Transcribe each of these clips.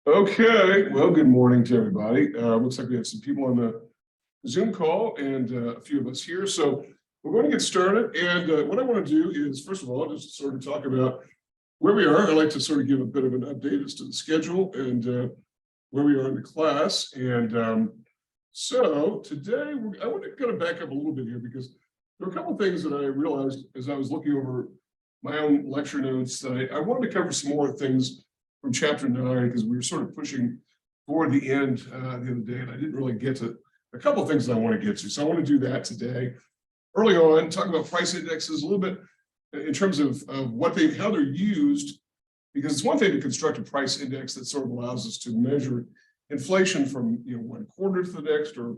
Okay, well, good morning to everybody. Looks like we have some people on the Zoom call and a few of us here. So we're going to get started. And what I want to do is, first of all, just sort of talk about where we are. I'd like to sort of give a bit of an update as to the schedule and where we are in the class. And so today, I want to kind of back up a little bit here because there are a couple of things that I realized as I was looking over my own lecture notes that I wanted to cover some more things from chapter 9 because we were sort of pushing toward the end the other day, and I didn't really get to a couple of things that I want to get to. So I want to do that today. Early on, talk about price indexes a little bit in terms of how they're used, because it's one thing to construct a price index that sort of allows us to measure inflation from one quarter to the next or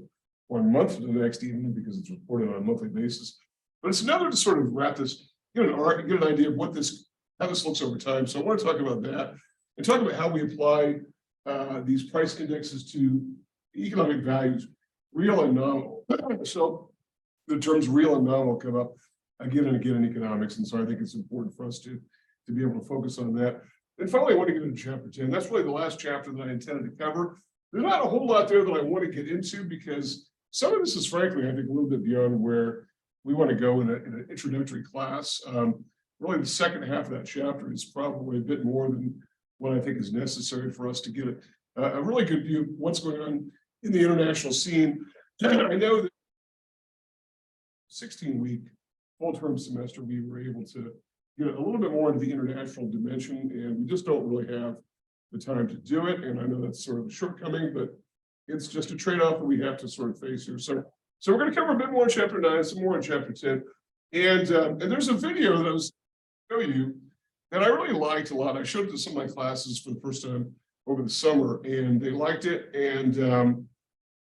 1 month to the next, even because it's reported on a monthly basis. But it's another to sort of wrap this, get an idea of how this looks over time. So I want to talk about that and talk about how we apply these price indexes to economic values, real and nominal. So the terms real and nominal come up again and again in economics. And so I think it's important for us to be able to focus on that. And finally, I want to get into chapter 10. That's really the last chapter that I intended to cover. There's not a whole lot there that I want to get into because some of this is frankly, I think, a little bit beyond where we want to go in an introductory class. Really, the second half of that chapter is probably a bit more than what I think is necessary for us to get a really good view of what's going on in the international scene. I know that 16-week full-term semester, we were able to get a little bit more into the international dimension, and we just don't really have the time to do it. And I know that's sort of a shortcoming, but it's just a trade-off that we have to sort of face here. So we're going to cover a bit more in chapter 9, some more in chapter 10. And there's a video that I was going to show you that I really liked a lot. I showed it to some of my classes for the first time over the summer, and they liked it. And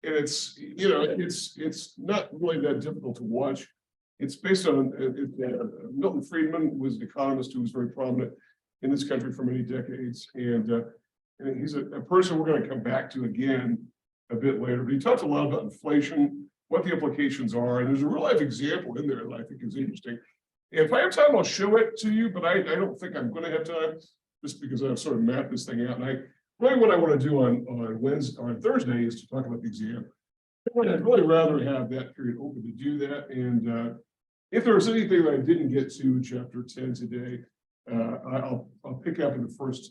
it's it's not really that difficult to watch. It's based on Milton Friedman was an economist who was very prominent in this country for many decades, and he's a person we're going to come back to again a bit later. But he talks a lot about inflation, what the implications are, and there's a real life example in there that I think is interesting. If I have time, I'll show it to you, but I don't think I'm going to have time just because I've sort of mapped this thing out. And what I want to do on Thursday is to talk about the exam. I'd really rather have that period open to do that. And if there's anything that I didn't get to in chapter 10 today, I'll pick up in the first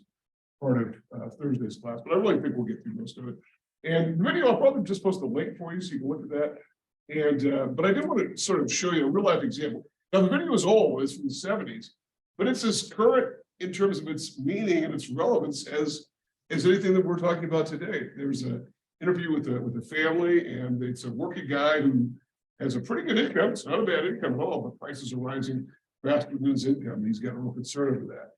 part of Thursday's class. But I really think we'll get through most of it. And the video, I'll probably just post a link for you so you can look at that. And but I did want to sort of show you a real life example. Now, the video is old, it's from the 70s, but it's as current in terms of its meaning and its relevance as anything that we're talking about today. There's an interview with a family, and it's a working guy who has a pretty good income. It's not a bad income at all, but prices are rising faster than his income. He's got a real concern over that.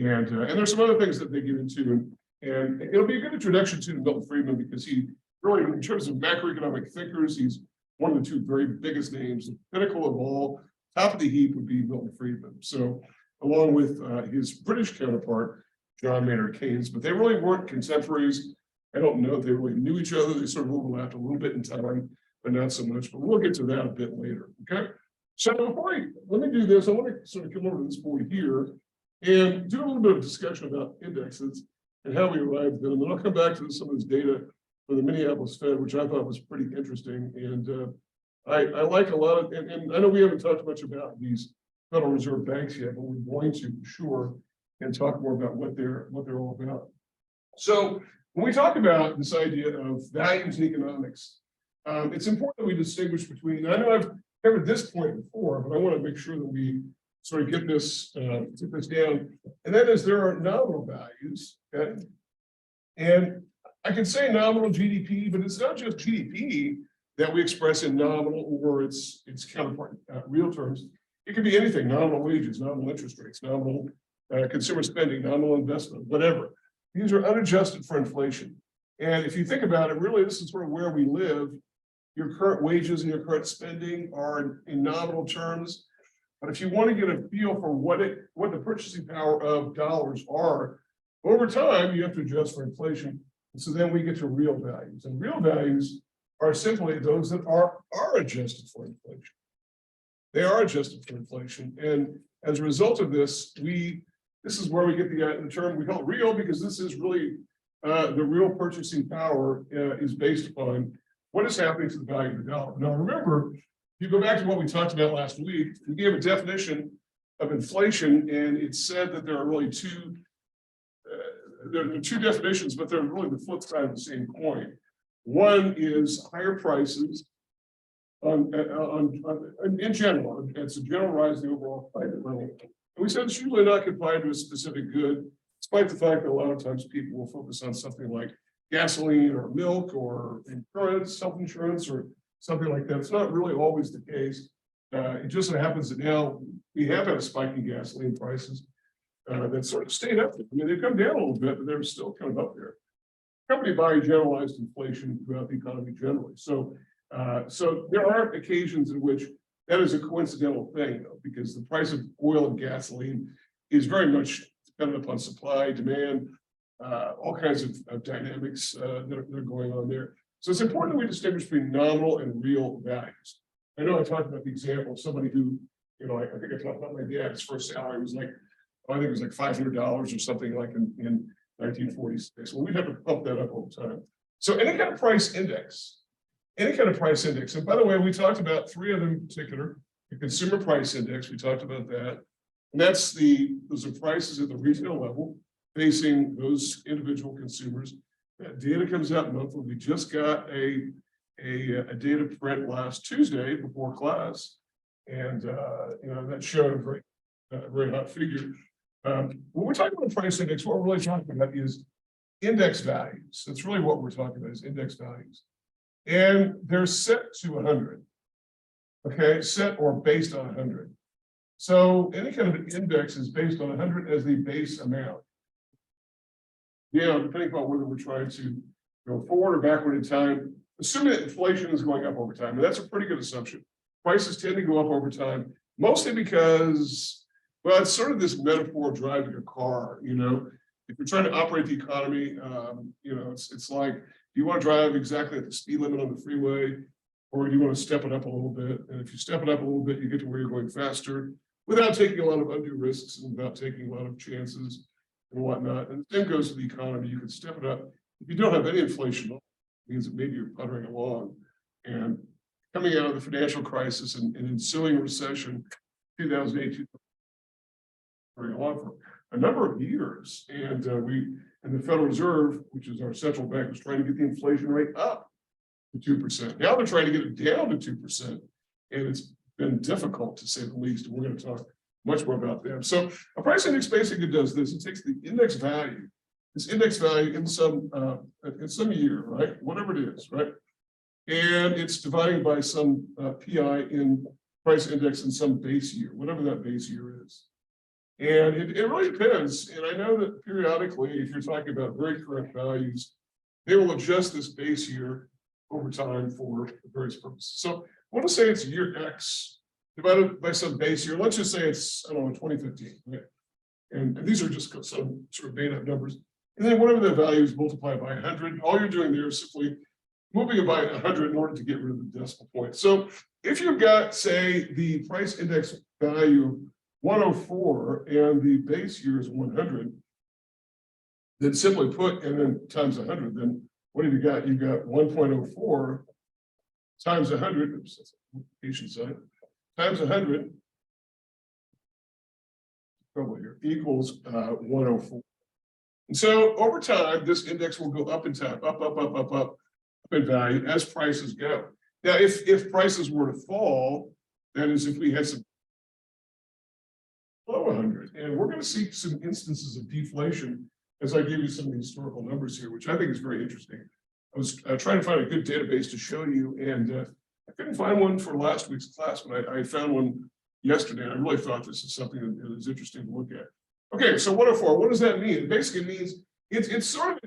And there's some other things that they get into, and it'll be a good introduction to Milton Friedman because he really, in terms of macroeconomic thinkers, he's one of the two very biggest names. The pinnacle of all, top of the heap would be Milton Friedman. So along with his British counterpart, John Maynard Keynes, but they really weren't contemporaries. I don't know if they really knew each other. They sort of overlapped a little bit in time, but not so much. But we'll get to that a bit later, okay? So let me do this. I want to sort of come over to this board here and do a little bit of discussion about indexes and how we arrived at them. And then I'll come back to some of this data for the Minneapolis Fed, which I thought was pretty interesting. And I like a lot of, and I know we haven't talked much about these Federal Reserve banks yet, but we're going to, for sure, and talk more about what they're all about. So when we talk about this idea of values in economics, it's important that we distinguish between, I know I've covered this point before, but I want to make sure that we sort of get this down. And that is there are nominal values, okay? And I can say nominal GDP, but it's not just GDP that we express in nominal or its counterpart real terms. It could be anything: nominal wages, nominal interest rates, nominal consumer spending, nominal investment, whatever. These are unadjusted for inflation. And if you think about it, really, this is sort of where we live. Your current wages and your current spending are in nominal terms. But if you want to get a feel for what the purchasing power of dollars are, over time, you have to adjust for inflation. And so then we get to real values. And real values are simply those that are adjusted for inflation. They are adjusted for inflation. And as a result of this, this is where we get the term, we call it real, because this is really the real purchasing power is based upon what is happening to the value of the dollar. Now, remember, if you go back to what we talked about last week, we gave a definition of inflation, and it said that there are really two definitions, but they're really the flip side of the same coin. One is higher prices in general. It's a general rise in the overall price of money. And we said it's usually not confined to a specific good, despite the fact that a lot of times people will focus on something like gasoline or milk or insurance, self-insurance, or something like that. It's not really always the case. It just so happens that now we have had a spike in gasoline prices that sort of stayed up there. I mean, they've come down a little bit, but they're still kind of up there. Company by generalized inflation throughout the economy generally. So there are occasions in which that is a coincidental thing, though, because the price of oil and gasoline is very much dependent upon supply, demand, all kinds of dynamics that are going on there. So it's important that we distinguish between nominal and real values. I know I talked about the example of somebody who, you know, I think I talked about my dad's first salary was like, I think it was like $500 or something like in 1946. Well, we'd have to pump that up over time. So any kind of price index, and by the way, we talked about three of them in particular, the consumer price index, we talked about that. And those are prices at the retail level facing those individual consumers. That data comes out monthly. We just got a data print last Tuesday before class. And you know, that showed a very hot figure. When we're talking about price index, what we're really talking about is index values. That's really what we're talking about is index values. And they're set to 100. Okay, set or based on 100. So any kind of index is based on 100 as the base amount. Yeah, depending upon whether we're trying to go forward or backward in time, assuming that inflation is going up over time, and that's a pretty good assumption. Prices tend to go up over time, mostly because, well, it's sort of this metaphor of driving a car, you know. If you're trying to operate the economy, you know, it's like, do you want to drive exactly at the speed limit on the freeway, or do you want to step it up a little bit? And if you step it up a little bit, you get to where you're going faster without taking a lot of undue risks and without taking a lot of chances and whatnot. And the same goes to the economy. You can step it up. If you don't have any inflation, it means that maybe you're puttering along. And coming out of the financial crisis and ensuing recession, 2008, going on for a number of years. And the Federal Reserve, which is our central bank, was trying to get the inflation rate up to 2%. Now they're trying to get it down to 2%. And it's been difficult, to say the least. And we're going to talk much more about them. So a price index basically does this. It takes the index value, this index value in some year, right? Whatever it is, right? And it's dividing by some PI in price index in some base year, whatever that base year is. And it really depends. And I know that periodically, if you're talking about very current values, they will adjust this base year over time for various purposes. So I want to say it's year X divided by some base year. Let's just say it's, I don't know, 2015, right? And these are just some sort of made up numbers. And then whatever the value is multiplied by 100, all you're doing there is simply moving it by 100 in order to get rid of the decimal point. So if you've got, say, the price index value 104 and the base year is 100, then simply put and then times 100, then what have you got? You've got 1.04 times 100, oops, that's a patient side, times 100, trouble here, equals 104. And so over time, this index will go up in time, up in value as prices go. Now, if prices were to fall, that is, if we had some below 100, and we're going to see some instances of deflation as I give you some of the historical numbers here, which I think is very interesting. I was trying to find a good database to show you, and I couldn't find one for last week's class, but I found one yesterday, and I really thought this is something that is interesting to look at. Okay, so 104, what does that mean? It basically means it's sort of,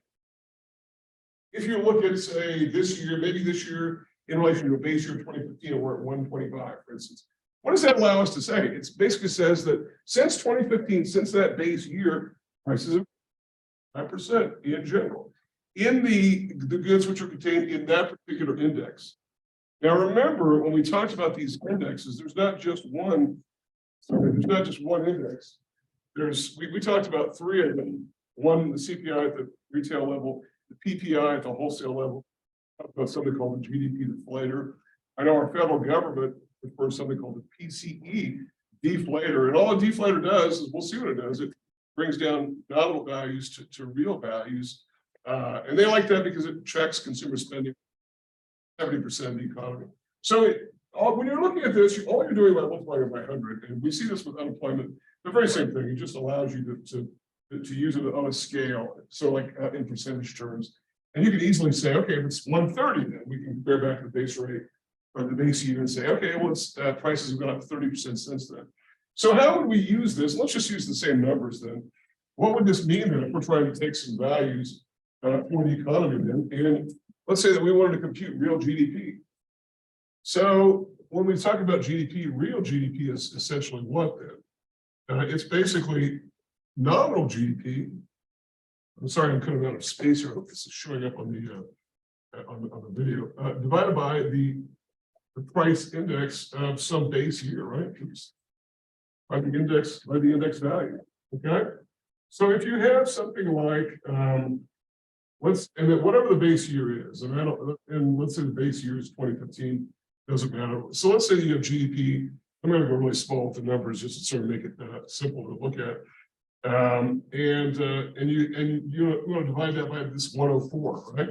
if you look at, say, this year, maybe this year in relation to a base year of 2015, we're at 125, for instance. What does that allow us to say? It basically says that since 2015, since that base year, prices have 5% in general, in the goods which are contained in that particular index. Now, remember, when we talked about these indexes, there's not just one index. We talked about three of them. One, the CPI at the retail level, the PPI at the wholesale level, about something called the GDP deflator. I know our federal government refers to something called the PCE deflator, and all a deflator does is, we'll see what it does, it brings down nominal values to real values, and they like that because it tracks consumer spending 70% of the economy. So when you're looking at this, all you're doing by multiplying it by 100, and we see this with unemployment, the very same thing. It just allows you to use it on a scale, so like in percentage terms. And you can easily say, okay, if it's 130, then we can compare back to the base rate or the base year and say, okay, well, it's, prices have gone up 30% since then. So how would we use this? Let's just use the same numbers then. What would this mean then if we're trying to take some values for the economy then? And let's say that we wanted to compute real GDP. So when we talk about GDP, real GDP is essentially what then? It's basically nominal GDP. I'm sorry, I'm kind of out of space here. I hope this is showing up on the video. Divided by the price index of some base year, right? By the index value. Okay. So if you have something like and then whatever the base year is, and let's say the base year is 2015, doesn't matter. So let's say you have GDP. I'm going to go really small with the numbers just to sort of make it simple to look at. And you want to divide that by this 104, right?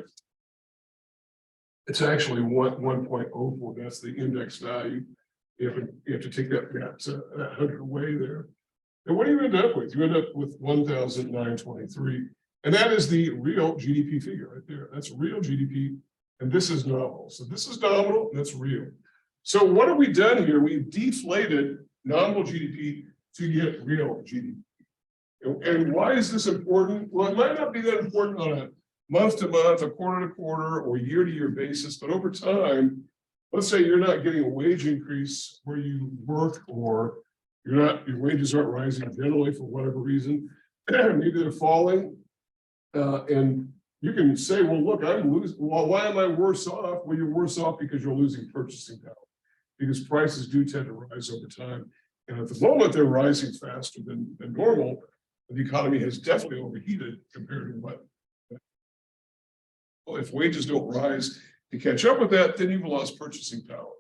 It's actually 1.04. That's the index value. You have to take that 100 away there. And what do you end up with? You end up with 1,923. And that is the real GDP figure right there. That's real GDP. And this is nominal. So this is nominal, and that's real. So what have we done here? We've deflated nominal GDP to get real GDP. And why is this important? Well, it might not be that important on a month to month, a quarter to quarter, or year to year basis, but over time, let's say you're not getting a wage increase where you work, or your wages aren't rising generally for whatever reason. Maybe they're falling. And you can say, well, look, I'm losing. Well, why am I worse off? Well, you're worse off because you're losing purchasing power, because prices do tend to rise over time. And at the moment, they're rising faster than normal. The economy has definitely overheated compared to what. Well, if wages don't rise to catch up with that, then you've lost purchasing power.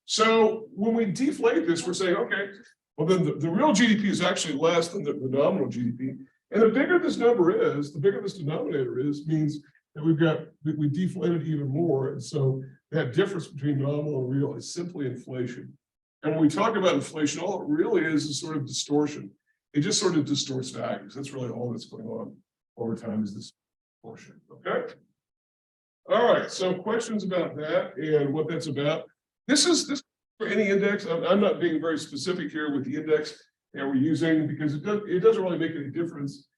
So when we deflate this, we're saying, okay, well, then the real GDP is actually less than the nominal GDP. And the bigger this number is, the bigger this denominator is, means that we deflated even more. And so that difference between nominal and real is simply inflation. And when we talk about inflation, all it really is sort of distortion. It just sort of distorts values. That's really all that's going on over time, is this distortion. Okay. All right. So questions about that and what that's about. This for any index. I'm not being very specific here with the index that we're using, because it doesn't really make any difference.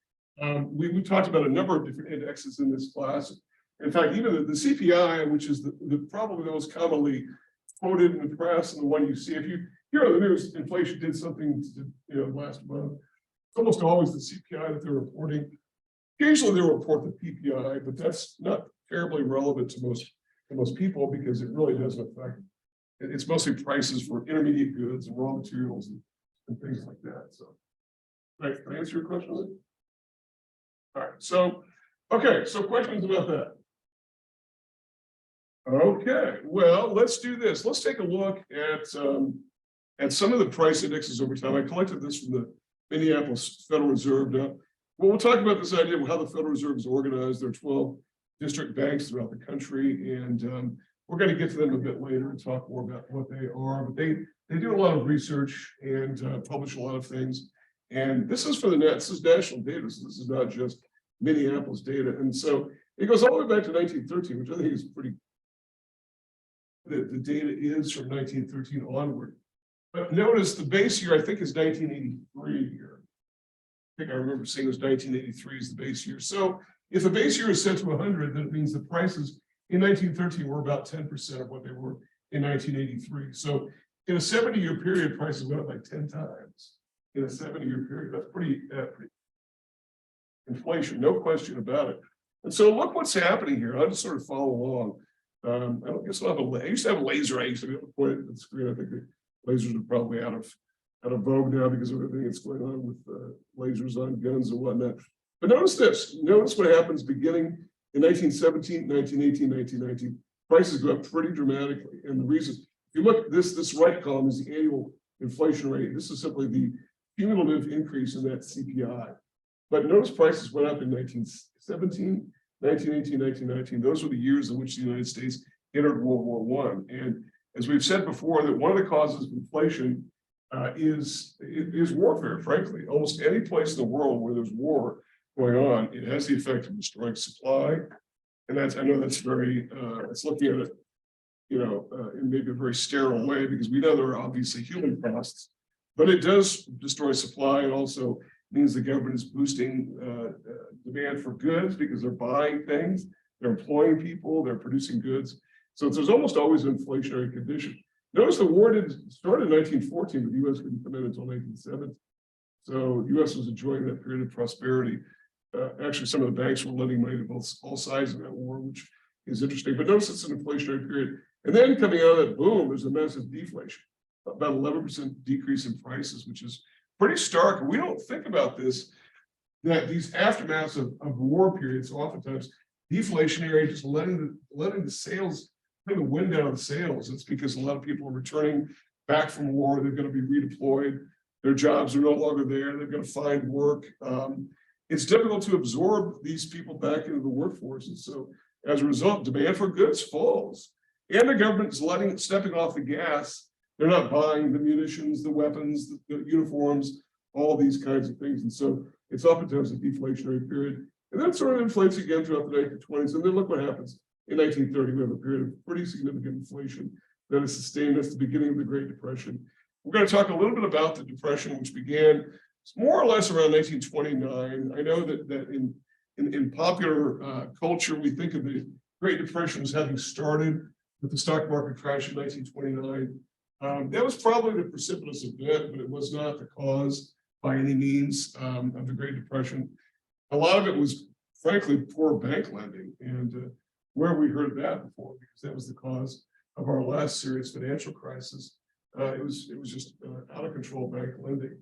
We talked about a number of different indexes in this class. In fact, even the CPI, which is probably the most commonly quoted in the press, and the one you see, if you hear on the news, inflation did something last month. It's almost always the CPI that they're reporting. Occasionally they'll report the PPI, but that's not terribly relevant to most people, because it really doesn't affect. It's mostly prices for intermediate goods and raw materials and things like that. So, right, can I answer your question? All right. So, okay. So questions about that? Okay. Well, let's do this. Let's take a look at some of the price indexes over time. I collected this from the Minneapolis Federal Reserve. Now, we'll talk about this idea of how the Federal Reserve is organized. There are 12 district banks throughout the country, and we're going to get to them a bit later and talk more about what they are. But they do a lot of research and publish a lot of things. And this is for this is national data, so this is not just Minneapolis data. And so it goes all the way back to 1913, which I think is pretty. The data is from 1913 onward. But notice the base year, I think, is 1983 here. I think I remember seeing it was 1983 is the base year. So if the base year is set to 100, then it means the prices in 1913 were about 10% of what they were in 1983. So in a 70-year period, prices went up like 10 times. In a 70-year period, that's pretty inflation, no question about it. And so look what's happening here. I'll just sort of follow along. I don't guess I'll have I used to have a laser. I used to be able to point it at the screen. I think the lasers are probably out of vogue now because of everything that's going on with lasers on guns and whatnot. But notice this, notice what happens beginning in 1917, 1918, 1919. Prices go up pretty dramatically. And the reason, if you look, this right column is the annual inflation rate. This is simply the cumulative increase in that CPI. But notice prices went up in 1917, 1918, 1919. Those were the years in which the United States entered World War I. And as we've said before, that one of the causes of inflation is warfare, frankly. Almost any place in the world where there's war going on, it has the effect of destroying supply. And that's, I know that's very, it's looking at it, in maybe a very sterile way, because we know there are obviously human costs, but it does destroy supply. It also means the government is boosting demand for goods because they're buying things, they're employing people, they're producing goods. So there's almost always an inflationary condition. Notice the war didn't start in 1914, but the U.S. didn't come in until 1970. So the U.S. was enjoying that period of prosperity. Actually, some of the banks were lending money to all sides of that war, which is interesting. But notice it's an inflationary period. And then coming out of that boom, there's a massive deflation, about 11% decrease in prices, which is pretty stark. We don't think about this, that these aftermaths of war periods, oftentimes deflationary, just letting the sales, the wind out of the sails. It's because a lot of people are returning back from war. They're going to be redeployed. Their jobs are no longer there. They're going to find work. It's difficult to absorb these people back into the workforce. And so as a result, demand for goods falls. And the government is stepping off the gas. They're not buying the munitions, the weapons, the uniforms, all these kinds of things. And so it's oftentimes a deflationary period. And then sort of inflates again throughout the 1920s. And then look what happens. In 1930, we have a period of pretty significant inflation that has sustained us at the beginning of the Great Depression. We're going to talk a little bit about the Depression, which began more or less around 1929. I know that in popular culture, we think of the Great Depression as having started with the stock market crash in 1929. That was probably the precipitous event, but it was not the cause by any means of the Great Depression. A lot of it was, frankly, poor bank lending, and where we heard that before, because that was the cause of our last serious financial crisis. It was just out of control bank lending.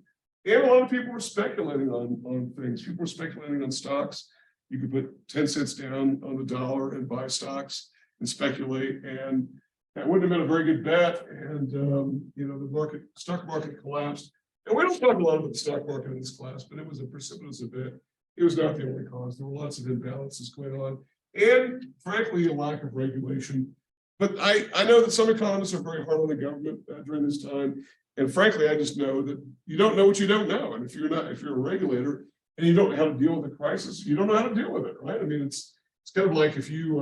And a lot of people were speculating on things. People were speculating on stocks. You could put 10 cents down on the dollar and buy stocks and speculate. And that wouldn't have been a very good bet. And, the stock market collapsed. And we don't talk a lot about the stock market in this class, but it was a precipitous event. It was not the only cause. There were lots of imbalances going on. And frankly, a lack of regulation. But I know that some economists are very hard on the government during this time. And frankly, I just know that you don't know what you don't know. And if you're a regulator and you don't know how to deal with a crisis, you don't know how to deal with it, right? I mean, it's kind of like if you,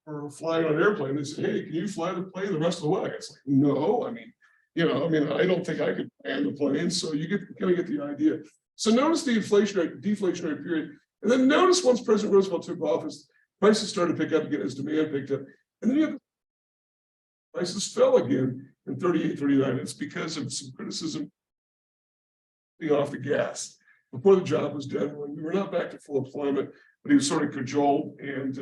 were flying on an airplane, they say, hey, can you fly the plane the rest of the way? It's like, no, I don't think I could land the plane. So you kind of get the idea. So notice the deflationary period. And then notice once President Roosevelt took office, prices started to pick up again as demand picked up. And then prices fell again in 38, 39. It's because of some criticism off the gas before the job was done. When we were not back to full employment, but he was sort of cajoled, and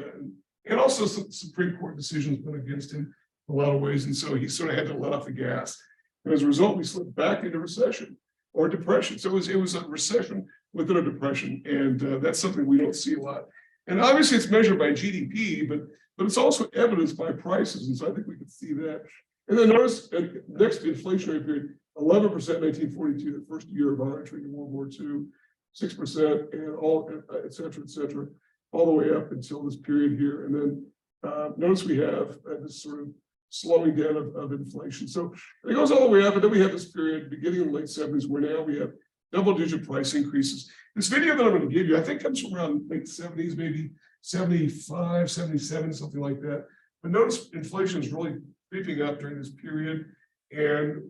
also some Supreme Court decisions went against him in a lot of ways. And so he sort of had to let off the gas. And as a result, we slipped back into recession or depression. So it was a recession within a depression. And that's something we don't see a lot. And obviously it's measured by GDP, but it's also evidenced by prices. And so I think we can see that. And then notice next inflationary period, 11% 1942, the first year of our entry into World War II, 6%, and all, et cetera, all the way up until this period here. And then notice we have this sort of slowing down of inflation. So it goes all the way up, and then we have this period beginning in the late 70s where now we have double-digit price increases. This video that I'm going to give you, I think comes from around late 70s, maybe 75, 77, something like that. But notice inflation is really creeping up during this period. And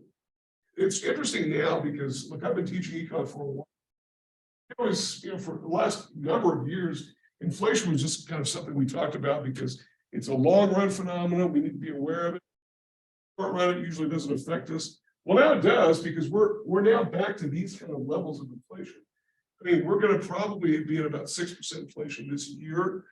it's interesting now because, look, I've been teaching econ for a while. It was, for the last number of years, inflation was just kind of something we talked about because it's a long-run phenomenon. We need to be aware of it. Short run, it usually doesn't affect us. Well, now it does because we're now back to these kind of levels of inflation. I mean, we're going to probably be at about 6% inflation this year,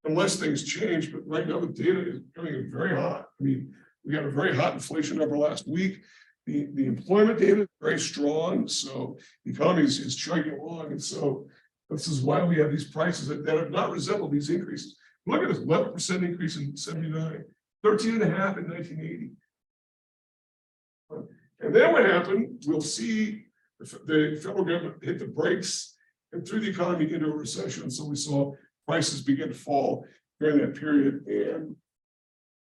unless things change. But right now, the data is coming in very hot. I mean, we got a very hot inflation number last week. The employment data is very strong, so the economy is chugging along, and so this is why we have these prices that have not resembled these increases. Look at this 11% increase in 79, 13.5 in 1980. And then what happened, we'll see the federal government hit the brakes and threw the economy into a recession. So we saw prices begin to fall during that period. And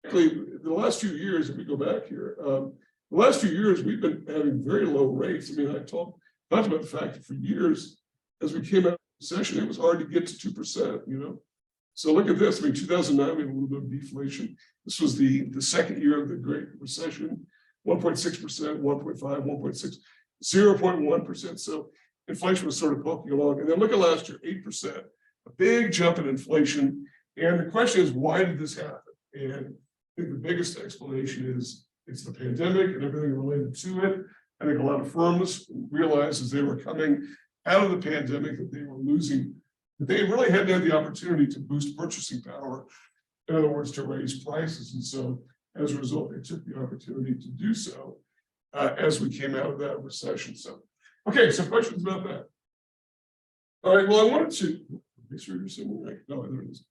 actually, the last few years, if we go back here, the last few years, we've been having very low rates. I mean, I talked about the fact that for years, as we came out of the recession, it was hard to get to 2%, you know. So look at this. I mean, 2009, we had a little bit of deflation. This was the second year of the Great Recession, 1.6%, 1.5, 1.6, 0.1%. So inflation was sort of poking along. And then look at last year, 8%, a big jump in inflation. And the question is, why did this happen? And I think the biggest explanation is it's the pandemic and everything related to it. I think a lot of firms realized as they were coming out of the pandemic that they were losing, that they really hadn't had the opportunity to boost purchasing power. In other words, to raise prices. And so as a result, they took the opportunity to do so as we came out of that recession. So, okay, some questions about that. All right, well, I wanted to make sure you're seeing right. No, there it is.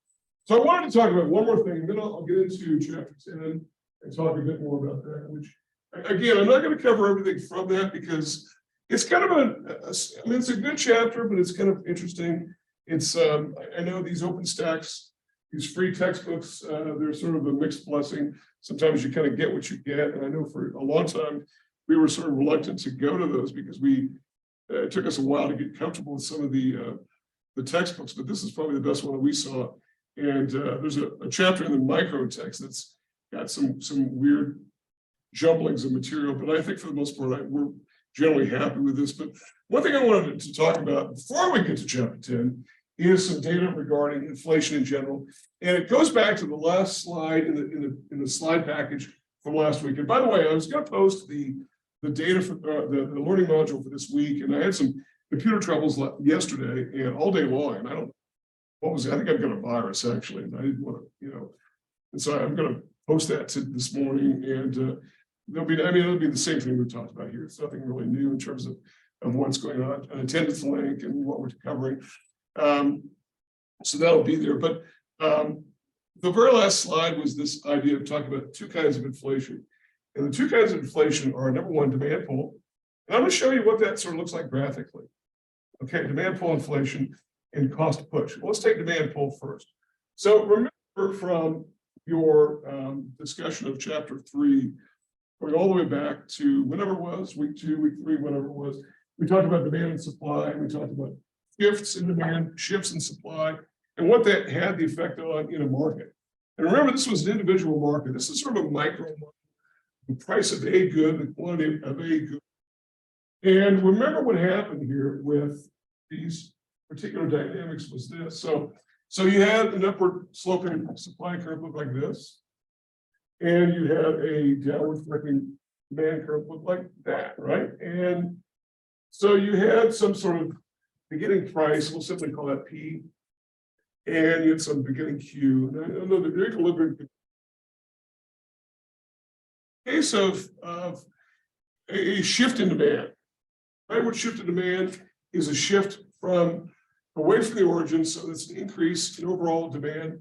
So I wanted to talk about one more thing, and then I'll get into chapter 10 and talk a bit more about that, which, again, I'm not going to cover everything from that because it's kind of I mean, it's a good chapter, but it's kind of interesting. It's, I know these OpenStax, these free textbooks, they're sort of a mixed blessing. Sometimes you kind of get what you get. And I know for a long time, we were sort of reluctant to go to those because it took us a while to get comfortable with some of the textbooks, but this is probably the best one that we saw. And there's a chapter in the micro text that's got some weird jumblings of material, but I think for the most part, we're generally happy with this. But one thing I wanted to talk about before we get to chapter 10 is some data regarding inflation in general. And it goes back to the last slide in the slide package from last week. And by the way, I was going to post the data for the learning module for this week, and I had some computer troubles yesterday and all day long. And I think I've got a virus actually, and I didn't want to, you know, and so I'm going to post that to this morning, and it'll be the same thing we've talked about here. It's nothing really new in terms of what's going on, an attendance link and what we're covering. So that'll be there. But the very last slide was this idea of talking about two kinds of inflation. And the two kinds of inflation are, number one, demand pull. And I'm going to show you what that sort of looks like graphically. Okay, demand pull inflation and cost push. Well, let's take demand pull first. So remember from your discussion of chapter 3, going all the way back to whenever it was, week 2, week 3, whatever it was, we talked about demand and supply, and we talked about shifts in demand, shifts in supply, and what that had the effect on in a market. And remember, this was an individual market. This is sort of a micro market. The price of a good, the quantity of a good. And remember what happened here with these particular dynamics was this. So you had an upward sloping supply curve look like this, and you had a downward sloping demand curve look like that, right? And so you had some sort of beginning price, we'll simply call that P, and you had some beginning Q. And I know the equilibrium. Case of a shift in demand. Rightward shift in demand is a shift from away from the origin, so that's an increase in overall demand.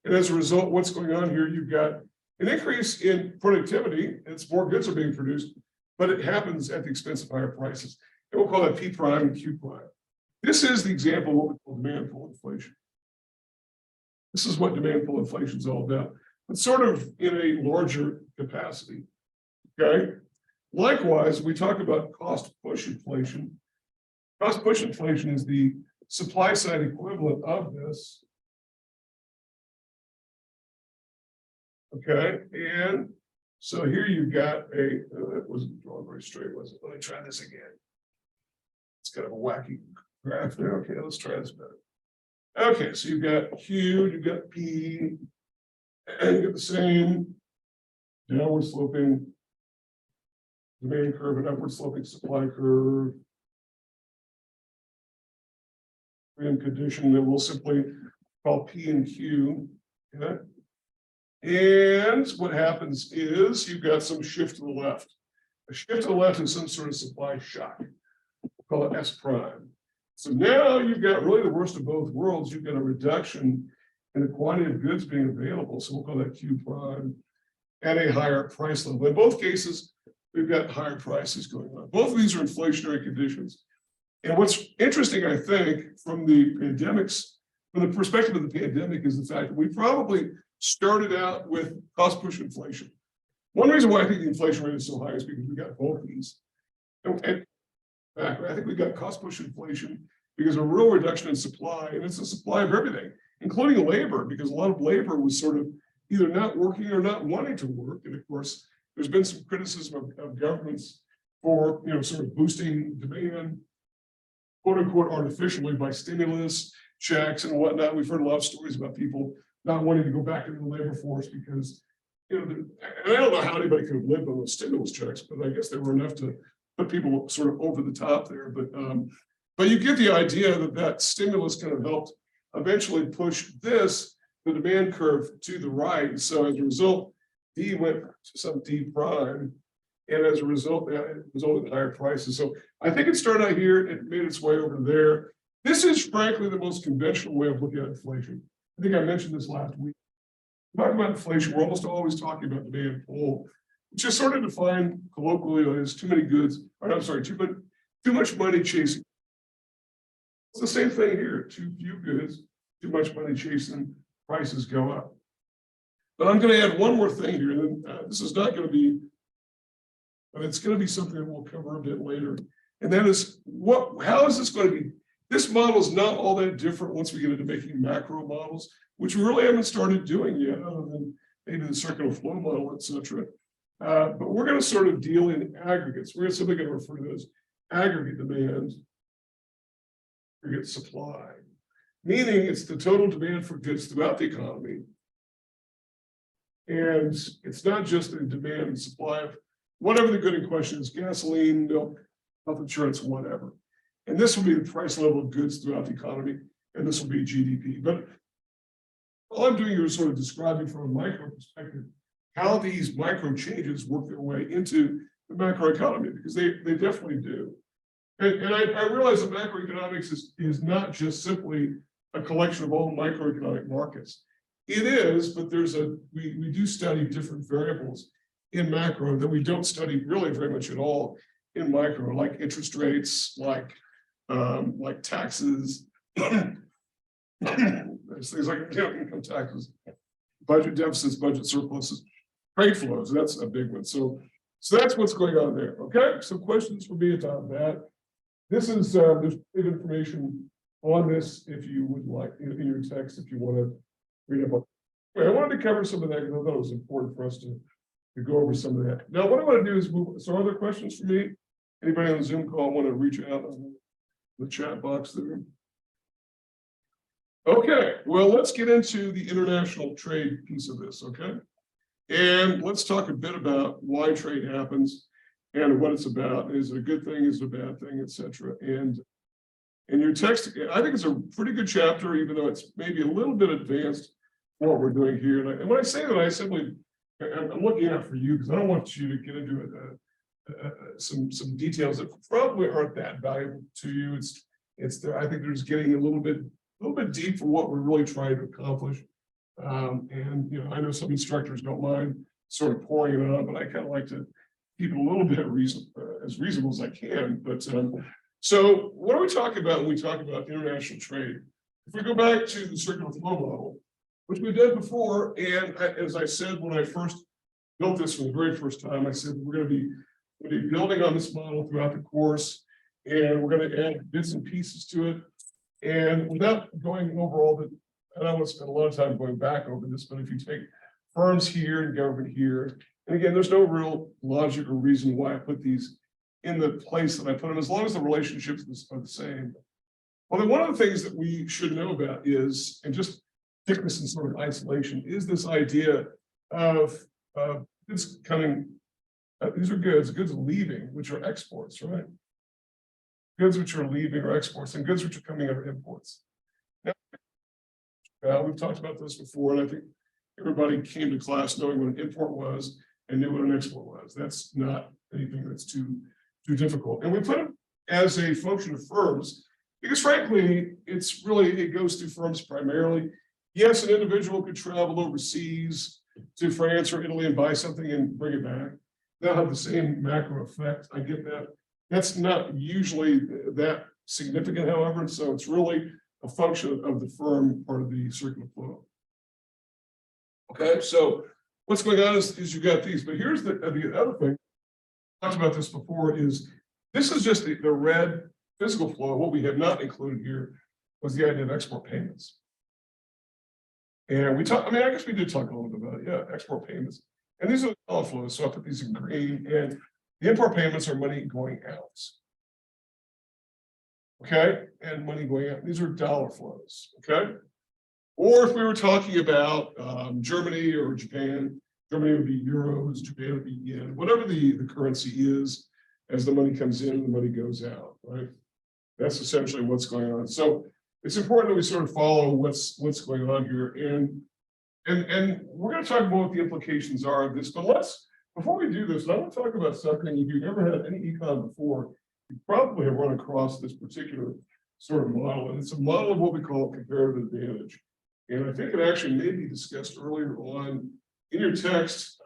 And as a result, what's going on here? You've got an increase in productivity, and it's more goods are being produced, but it happens at the expense of higher prices. And we'll call that P prime and Q prime. This is the example of what we call demand pull inflation. This is what demand pull inflation is all about, but sort of in a larger capacity. Okay. Likewise, we talk about cost push inflation. Cost push inflation is the supply side equivalent of this. Okay, and so here you've got that wasn't drawn very straight, was it? Let me try this again. It's kind of a wacky graph there. Okay, let's try this better. Okay, so you've got Q, you've got P, and you get the same downward sloping demand curve and upward sloping supply curve. And condition that we'll simply call P and Q. Okay. And what happens is you've got some shift to the left. A shift to the left is some sort of supply shock. We'll call it S prime. So now you've got really the worst of both worlds. You've got a reduction in the quantity of goods being available. So we'll call that Q prime at a higher price level. In both cases, we've got higher prices going on. Both of these are inflationary conditions. And what's interesting, I think, from the perspective of the pandemic is the fact that we probably started out with cost push inflation. One reason why I think the inflation rate is so high is because we got both these. And I think we got cost push inflation because of a real reduction in supply, and it's a supply of everything, including labor, because a lot of labor was sort of either not working or not wanting to work. And of course, there's been some criticism of governments for, sort of boosting demand, quote unquote, artificially by stimulus checks and whatnot. We've heard a lot of stories about people not wanting to go back into the labor force because, and I don't know how anybody could have lived on those stimulus checks, but I guess they were enough to put people sort of over the top there. But you get the idea that stimulus kind of helped eventually push the demand curve to the right. So as a result, D went to some D prime, and as a result, it resulted in higher prices. So I think it started out here, it made its way over there. This is frankly the most conventional way of looking at inflation. I think I mentioned this last week. Talking about inflation, we're almost always talking about demand pull, which is sort of defined colloquially as too many goods, or I'm sorry, too much money chasing. It's the same thing here, too few goods, too much money chasing, prices go up. But I'm going to add one more thing here, and this is not going to be, but it's going to be something that we'll cover a bit later. And that is, how is this going to be? This model is not all that different once we get into making macro models, which we really haven't started doing yet, other than maybe the circular flow model, et cetera. But we're going to sort of deal in aggregates. We're simply going to refer to those aggregate demand, aggregate supply, meaning it's the total demand for goods throughout the economy. And it's not just the demand and supply of whatever the good in question is, gasoline, milk, health insurance, whatever. And this will be the price level of goods throughout the economy, and this will be GDP. But all I'm doing here is sort of describing from a micro perspective how these micro changes work their way into the macroeconomy, because they definitely do. And I realize that macroeconomics is not just simply a collection of all microeconomic markets. It is, but we do study different variables in macro that we don't study really very much at all in micro, like interest rates, like taxes, there's things like income taxes, budget deficits, budget surpluses, trade flows. That's a big one. So that's what's going on there. Okay, some questions for me about that. This is there's information on this if you would like in your text if you want to read up on. I wanted to cover some of that because I thought it was important for us to go over some of that. Now, what I want to do is move. So, are there questions for me? Anybody on the Zoom call want to reach out on the chat box there? Okay, well, let's get into the international trade piece of this, okay? And let's talk a bit about why trade happens and what it's about. Is it a good thing? Is it a bad thing, et cetera? And in your text, I think it's a pretty good chapter, even though it's maybe a little bit advanced for what we're doing here. And when I say that, I'm looking out for you because I don't want you to get into some details that probably aren't that valuable to you. I think they're just getting a little bit deep for what we're really trying to accomplish. And I know some instructors don't mind sort of pouring it on, but I kind of like to keep it a little bit as reasonable as I can. But so what are we talking about when we talk about international trade? If we go back to the circular flow model, which we did before, and as I said when I first built this for the very first time, I said we're going to be building on this model throughout the course, and we're going to add bits and pieces to it. And without going over all the, I don't want to spend a lot of time going back over this, but if you take firms here and government here, and again, there's no real logic or reason why I put these in the place that I put them, as long as the relationships are the same. Well, then one of the things that we should know about is, and just take this in sort of isolation, is this idea of goods coming, these are goods leaving, which are exports, right? Goods which are leaving are exports, and goods which are coming are imports. Now, we've talked about this before, and I think everybody came to class knowing what an import was and knew what an export was. That's not anything that's too difficult. And we put it as a function of firms, because frankly, it goes through firms primarily. Yes, an individual could travel overseas to France or Italy and buy something and bring it back. They'll have the same macro effect. I get that. That's not usually that significant, however, and so it's really a function of the firm part of the circular flow. Okay, so what's going on is you got these, but here's the other thing. I talked about this before, is this is just the red physical flow. What we have not included here was the idea of export payments. And we talked, I mean, I guess we did talk a little bit about it. Yeah, export payments. And these are the dollar flows. So I put these in green, and the import payments are money going out. Okay, and money going out. These are dollar flows. Okay. Or if we were talking about Germany or Japan, Germany would be euros, Japan would be yen, whatever the currency is, as the money comes in, the money goes out, right? That's essentially what's going on. So it's important that we sort of follow what's going on here. And we're going to talk about what the implications are of this, but before we do this, I want to talk about something. If you've ever had any econ before, you probably have run across this particular sort of model, and it's a model of what we call comparative advantage. And I think it actually may be discussed earlier on in your text.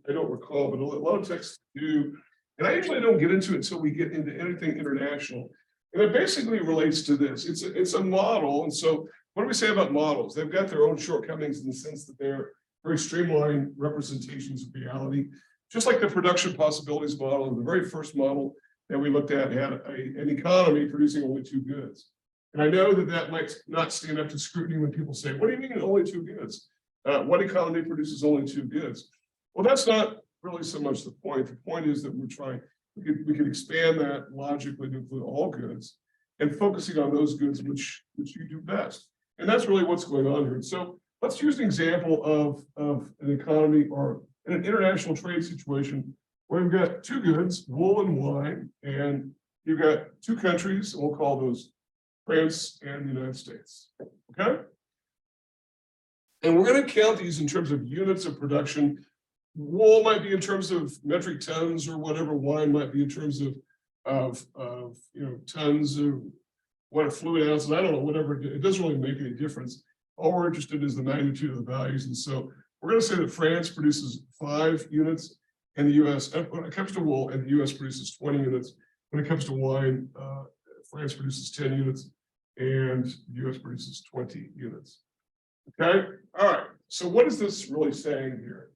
I don't recall, but a lot of texts do. And I usually don't get into it until we get into anything international. And it basically relates to this. It's a model. And so what do we say about models? They've got their own shortcomings in the sense that they're very streamlined representations of reality. Just like the production possibilities model, the very first model that we looked at had an economy producing only two goods. And I know that might not stand up to scrutiny when people say, what do you mean only two goods? What economy produces only two goods? Well, that's not really so much the point. The point is that we could expand that logically to include all goods and focusing on those goods which you do best. And that's really what's going on here. So let's use an example of an economy or an international trade situation where we've got two goods, wool and wine, and you've got two countries, and we'll call those France and the United States, okay? And we're going to count these in terms of units of production. Wool might be in terms of metric tons or whatever. Wine might be in terms of tons of what a fluid ounce. And I don't know, whatever. It doesn't really make any difference. All we're interested in is the magnitude of the values. And so we're going to say that France produces 5 units, and the U.S. when it comes to wool, and the U.S. produces 20 units. When it comes to wine, France produces 10 units, and the U.S. produces 20 units. Okay. All right. So what is this really saying here?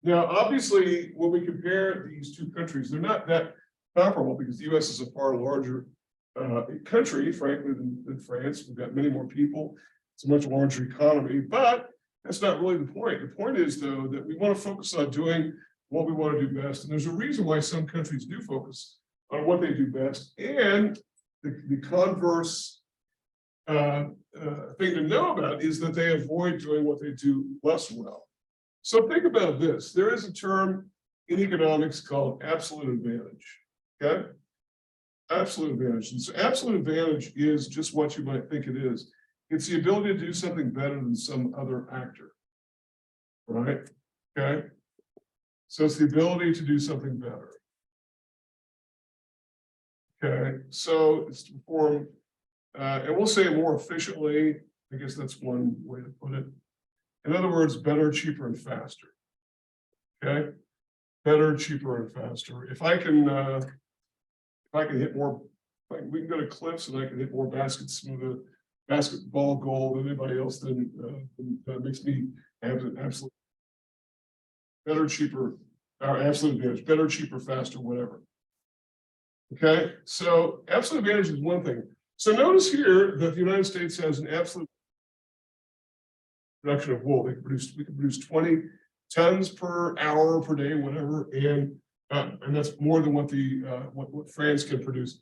Now, obviously, when we compare these two countries, they're not that comparable because the U.S. is a far larger country, frankly, than France. We've got many more people. It's a much larger economy, but that's not really the point. The point is, though, that we want to focus on doing what we want to do best. And there's a reason why some countries do focus on what they do best. And the converse thing to know about is that they avoid doing what they do less well. So think about this. There is a term in economics called absolute advantage, okay? Absolute advantage. And so absolute advantage is just what you might think it is. It's the ability to do something better than some other actor, right? Okay? So it's the ability to do something better. Okay, so it's to perform, and we'll say more efficiently. I guess that's one way to put it. In other words, better, cheaper, and faster. Okay, better, cheaper, and faster. If I can hit more, we can go to cliffs and I can hit more baskets with a basketball goal than anybody else. Then that makes me have an absolute better, cheaper, or absolute advantage. Better, cheaper, faster, whatever. Okay, so absolute advantage is one thing. So notice here that the United States has an absolute production of wool. We can produce 20 tons per hour, per day, whatever, and that's more than what what France can produce.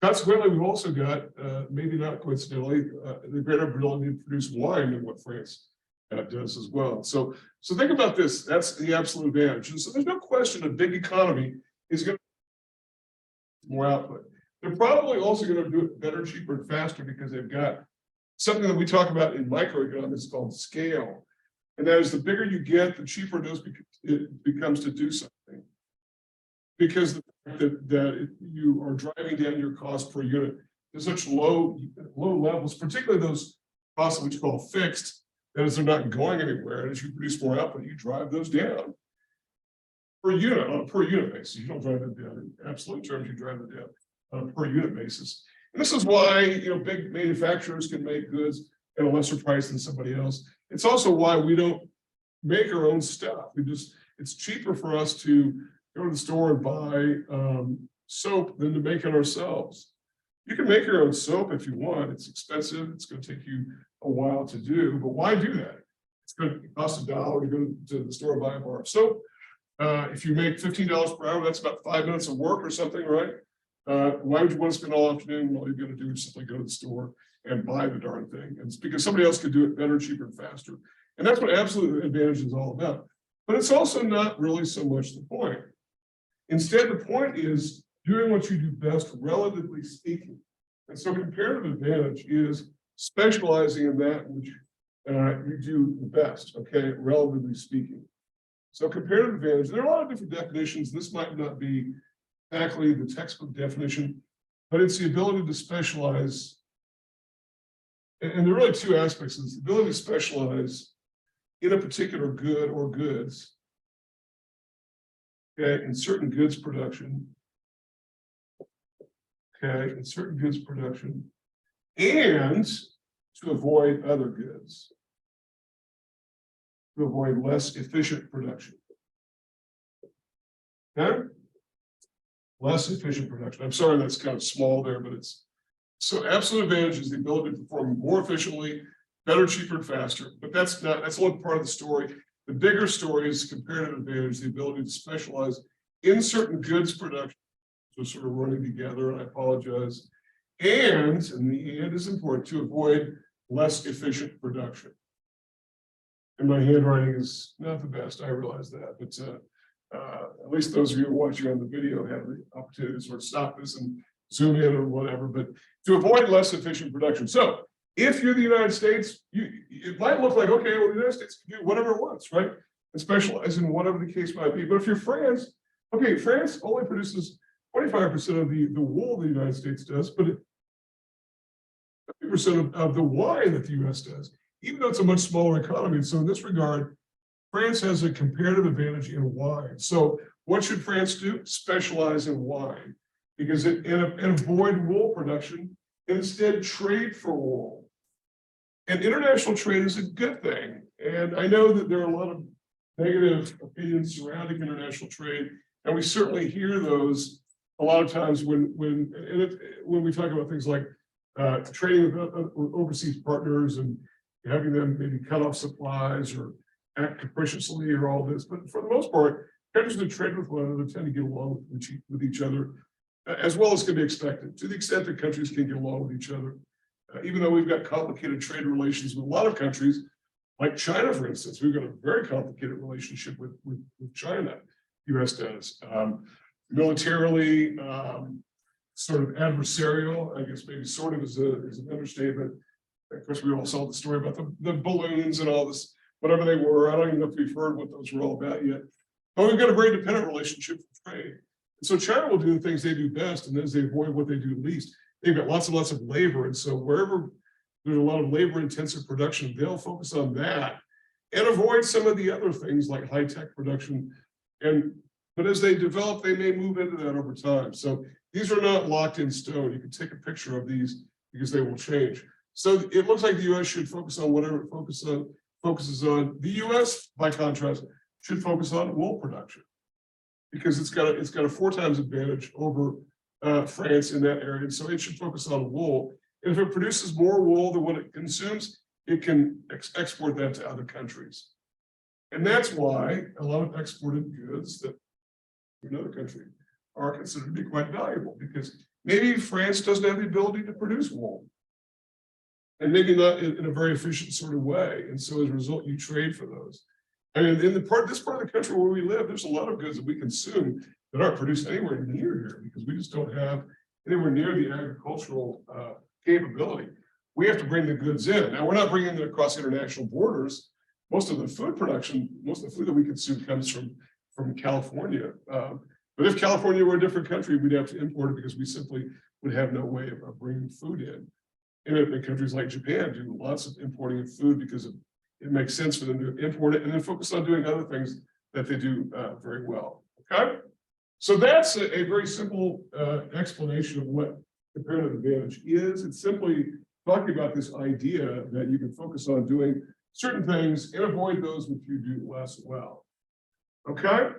Consequently, we've also got, maybe not coincidentally, the greater ability to produce wine than what France does as well. So think about this. That's the absolute advantage. And so there's no question a big economy is going to more output. They're probably also going to do it better, cheaper, and faster because they've got something that we talk about in microeconomics called scale. And that is the bigger you get, the cheaper it becomes to do something. Because the fact that you are driving down your cost per unit to such low levels, particularly those costs which you call fixed, that is they're not going anywhere. And as you produce more output, you drive those down per unit on a per unit basis. You don't drive it down in absolute terms, you drive it down on a per unit basis. And this is why big manufacturers can make goods at a lesser price than somebody else. It's also why we don't make our own stuff. It's cheaper for us to go to the store and buy soap than to make it ourselves. You can make your own soap if you want. It's expensive. It's going to take you a while to do, but why do that? It's going to cost $1 to go to the store and buy a bar of soap. If you make $15 per hour, that's about 5 minutes of work or something, right? Why would you want to spend all afternoon? All you're going to do is simply go to the store and buy the darn thing. And it's because somebody else could do it better, cheaper, and faster. And that's what absolute advantage is all about. But it's also not really so much the point. Instead, the point is doing what you do best, relatively speaking. And so comparative advantage is specializing in that which you do the best, okay, relatively speaking. So comparative advantage, there are a lot of different definitions. This might not be exactly the textbook definition, but it's the ability to specialize. And there are really two aspects of this: the ability to specialize in a particular good or goods, okay, in certain goods production, okay, in certain goods production, and to avoid other goods, to avoid less efficient production. Okay? Less efficient production. I'm sorry that's kind of small there, but it's so absolute advantage is the ability to perform more efficiently, better, cheaper, and faster. But that's only part of the story. The bigger story is comparative advantage, the ability to specialize in certain goods production. So sort of running together, and I apologize. And the and is important, to avoid less efficient production. And my handwriting is not the best, I realize that, but at least those of you watching on the video have the opportunity to sort of stop this and zoom in or whatever, but to avoid less efficient production. So if you're the United States, it might look like, okay, well, the United States can do whatever it wants, right? And specialize in whatever the case might be. But if you're France, okay, France only produces 25% of the wool the United States does, but 50% of the wine that the US does, even though it's a much smaller economy. And so in this regard, France has a comparative advantage in wine. So what should France do? Specialize in wine, because and avoid wool production, and instead trade for wool. And international trade is a good thing. And I know that there are a lot of negative opinions surrounding international trade, and we certainly hear those a lot of times when we talk about things like trading with overseas partners and having them maybe cut off supplies or act capriciously or all this. But for the most part, countries that trade with one another tend to get along with each other as well as can be expected, to the extent that countries can get along with each other. Even though we've got complicated trade relations with a lot of countries, like China, for instance, we've got a very complicated relationship with China, US does. Militarily, sort of adversarial, I guess maybe sort of is an understatement. Of course, we all saw the story about the balloons and all this, whatever they were. I don't even know if we've heard what those were all about yet. But we've got a very dependent relationship with trade. And so China will do the things they do best, and as they avoid what they do least. They've got lots and lots of labor. And so wherever there's a lot of labor intensive production, they'll focus on that and avoid some of the other things like high-tech production. But as they develop, they may move into that over time. So these are not locked in stone. You can take a picture of these because they will change. So it looks like the US should focus on whatever it focuses on. The US, by contrast, should focus on wool production because it's got a 4 times advantage over France in that area. And so it should focus on wool. And if it produces more wool than what it consumes, it can export that to other countries. And that's why a lot of exported goods that in another country are considered to be quite valuable, because maybe France doesn't have the ability to produce wool, and maybe not in a very efficient sort of way. And so as a result, you trade for those. I mean, in this part of the country where we live, there's a lot of goods that we consume that aren't produced anywhere near here because we just don't have anywhere near the agricultural capability. We have to bring the goods in. Now, we're not bringing them across international borders. most of the food production, most of the food that we consume comes from California. But if California were a different country, we'd have to import it because we simply would have no way of bringing food in. And countries like Japan do lots of importing of food because it makes sense for them to import it and then focus on doing other things that they do very well. Okay, so that's a very simple explanation of what comparative advantage is. It's simply talking about this idea that you can focus on doing certain things and avoid those which you do less well. Okay.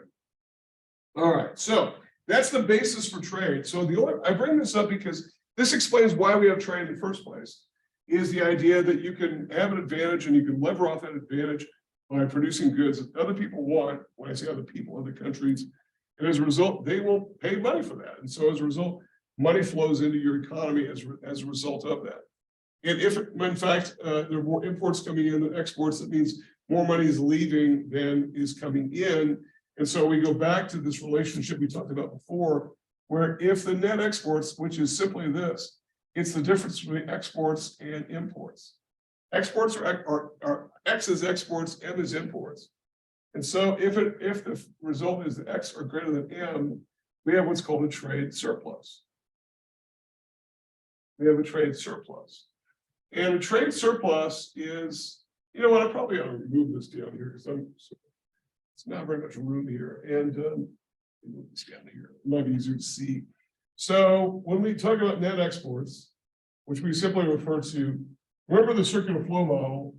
All right. So that's the basis for trade. So I bring this up because this explains why we have trade in the first place, is the idea that you can have an advantage and you can lever off that advantage by producing goods that other people want. When I say other people, other countries, and as a result, they will pay money for that. And so as a result, money flows into your economy as a result of that. And if, in fact, there are more imports coming in than exports, that means more money is leaving than is coming in. And so we go back to this relationship we talked about before, where if the net exports, which is simply this, it's the difference between exports and imports. Exports are X is exports, M is imports. And so if the result is that X are greater than M, we have what's called a trade surplus. We have a trade surplus. And a trade surplus is, you know what, I probably ought to remove this down here because it's not very much room here. And move this down here. It might be easier to see. So when we talk about net exports, which we simply refer to, remember the circular flow model,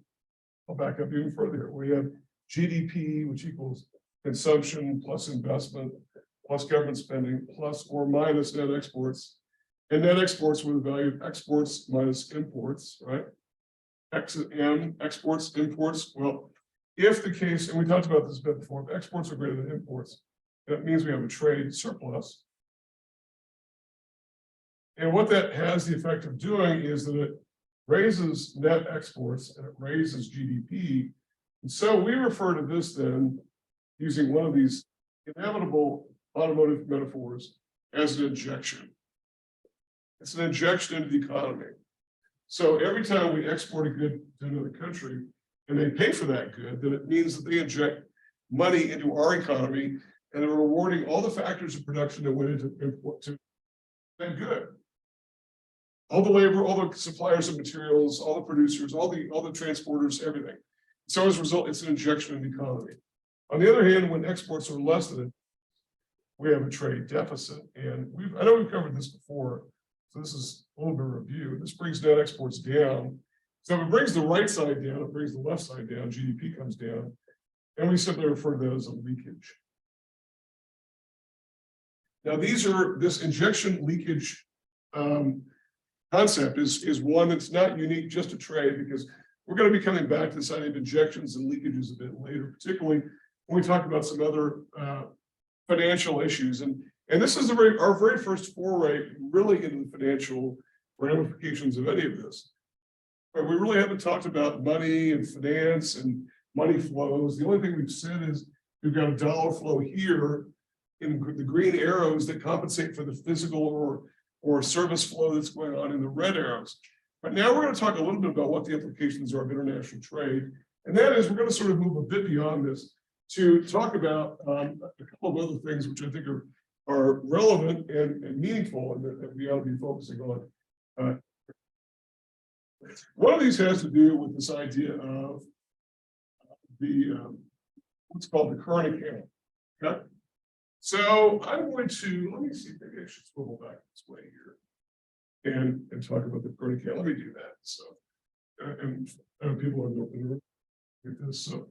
I'll back up even further here. We have GDP, which equals consumption plus investment plus government spending plus or minus net exports. And net exports with the value of exports minus imports, right? X and M, exports, imports. Well, if the case, and we talked about this a bit before, if exports are greater than imports, that means we have a trade surplus. And what that has the effect of doing is that it raises net exports and it raises GDP. And so we refer to this then, using one of these inevitable automotive metaphors, as an injection. It's an injection into the economy. So every time we export a good to another country and they pay for that good, then it means that they inject money into our economy and they're rewarding all the factors of production that went into import to that good. All the labor, all the suppliers of materials, all the producers, all the transporters, everything. So as a result, it's an injection in the economy. On the other hand, when exports are less than it, we have a trade deficit. And I know we've covered this before. So this is a little bit of review. This brings net exports down. So if it brings the right side down, it brings the left side down, GDP comes down. And we simply refer to that as a leakage. Now this injection leakage concept is one that's not unique just to trade, because we're going to be coming back to this idea of injections and leakages a bit later, particularly when we talk about some other financial issues. And this is our very first foray really into the financial ramifications of any of this. But we really haven't talked about money and finance and money flows. The only thing we've said is we've got a dollar flow here in the green arrows that compensate for the physical or service flow that's going on in the red arrows. But now we're going to talk a little bit about what the implications are of international trade. And that is, we're going to sort of move a bit beyond this to talk about a couple of other things which I think are relevant and meaningful and that we ought to be focusing on. One of these has to do with this idea of what's called the current account. Okay? So I'm going to, let me see, maybe I should swivel back this way here and talk about the current account. Let me do that. So, and people are looking at this. So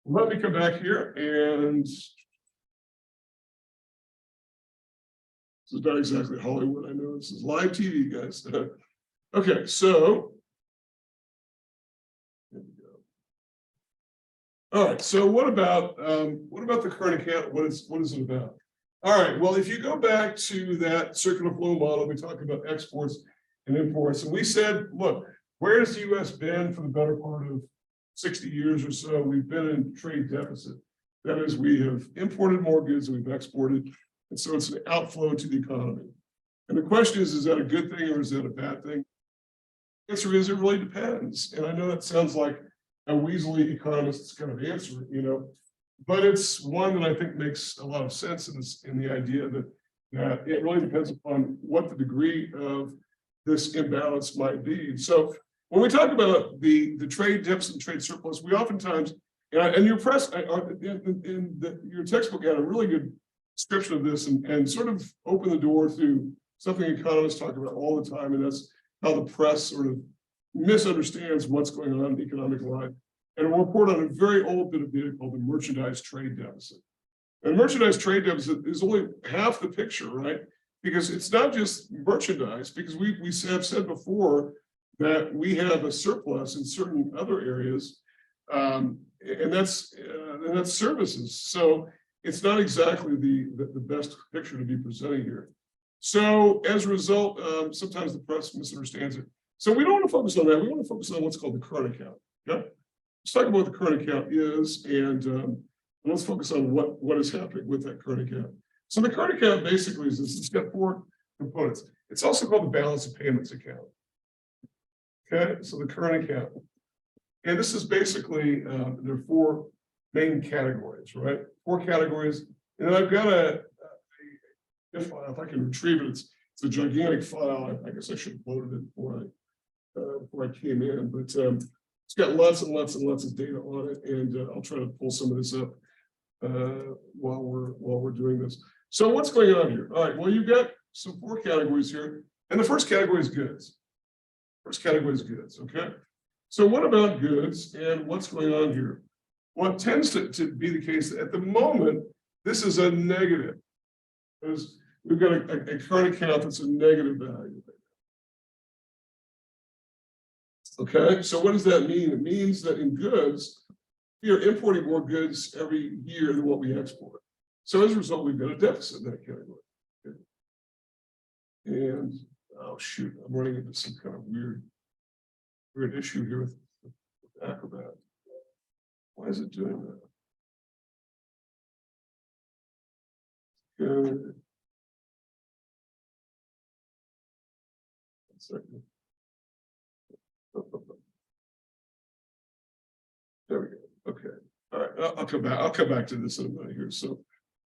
let me come back here, and this is not exactly Hollywood. I know this is live TV, guys. Okay, so there we go. All right. So what about the current account? What is it about? All right. Well, if you go back to that circular flow model, we talk about exports and imports, and we said, look, where has the U.S. been for the better part of 60 years or so? We've been in trade deficit. That is, we have imported more goods than we've exported. And so it's an outflow to the economy. And the question is that a good thing or is that a bad thing? The answer is it really depends. And I know that sounds like a weaselly economist's kind of answer, but it's one that I think makes a lot of sense in the idea that it really depends upon what the degree of this imbalance might be. So when we talk about the trade deficit and trade surplus, we oftentimes, and your press, your textbook had a really good description of this and sort of opened the door to something economists talk about all the time, and that's how the press sort of misunderstands what's going on in economic life. And we'll report on a very old bit of data called the merchandise trade deficit. And merchandise trade deficit is only half the picture, right? Because it's not just merchandise, because we have said before that we have a surplus in certain other areas, and that's services. So it's not exactly the best picture to be presenting here. So as a result, sometimes the press misunderstands it. So we don't want to focus on that. We want to focus on what's called the current account. Yeah, let's talk about what the current account is, and let's focus on what is happening with that current account. So the current account basically is this. It's got four components. It's also called the balance of payments account. Okay, so the current account, and this is basically there are four main categories, right? Four categories, and then I've got a file. If I can retrieve it, it's a gigantic file. I guess I should have loaded it before I came in, but it's got lots and lots and lots of data on it, and I'll try to pull some of this up while we're doing this. So what's going on here? All right, well, you've got some four categories here, and the first category is goods. First category is goods, okay? So what about goods and what's going on here? Well, it tends to be the case that at the moment, this is a negative, because we've got a current account that's a negative value. Okay, so what does that mean? It means that in goods, we are importing more goods every year than what we export. So as a result, we've got a deficit in that category. Okay. And oh shoot, I'm running into some kind of weird issue here with Acrobat. Why is it doing that? Good. One second. There we go. Okay. All right. I'll come back to this in a minute here. So,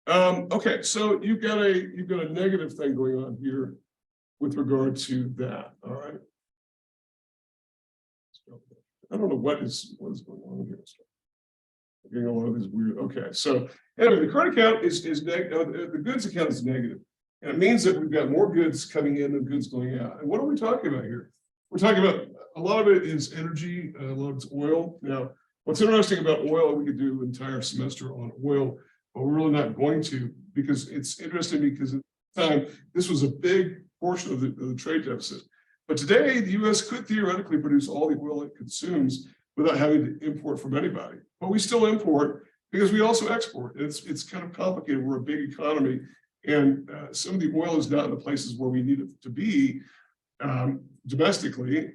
okay. So you've got a negative thing going on here with regard to that. All right. I don't know what is going on here. I'm getting a lot of these weird. Okay. So anyway, the current account is negative. The goods account is negative, and it means that we've got more goods coming in than goods going out. And what are we talking about here? We're talking about a lot of it is energy, a lot of it's oil. Now, what's interesting about oil, we could do an entire semester on oil, but we're really not going to, because it's interesting because at the time, this was a big portion of the trade deficit. But today, the US could theoretically produce all the oil it consumes without having to import from anybody. But we still import because we also export. It's kind of complicated. We're a big economy, and some of the oil is not in the places where we need it to be domestically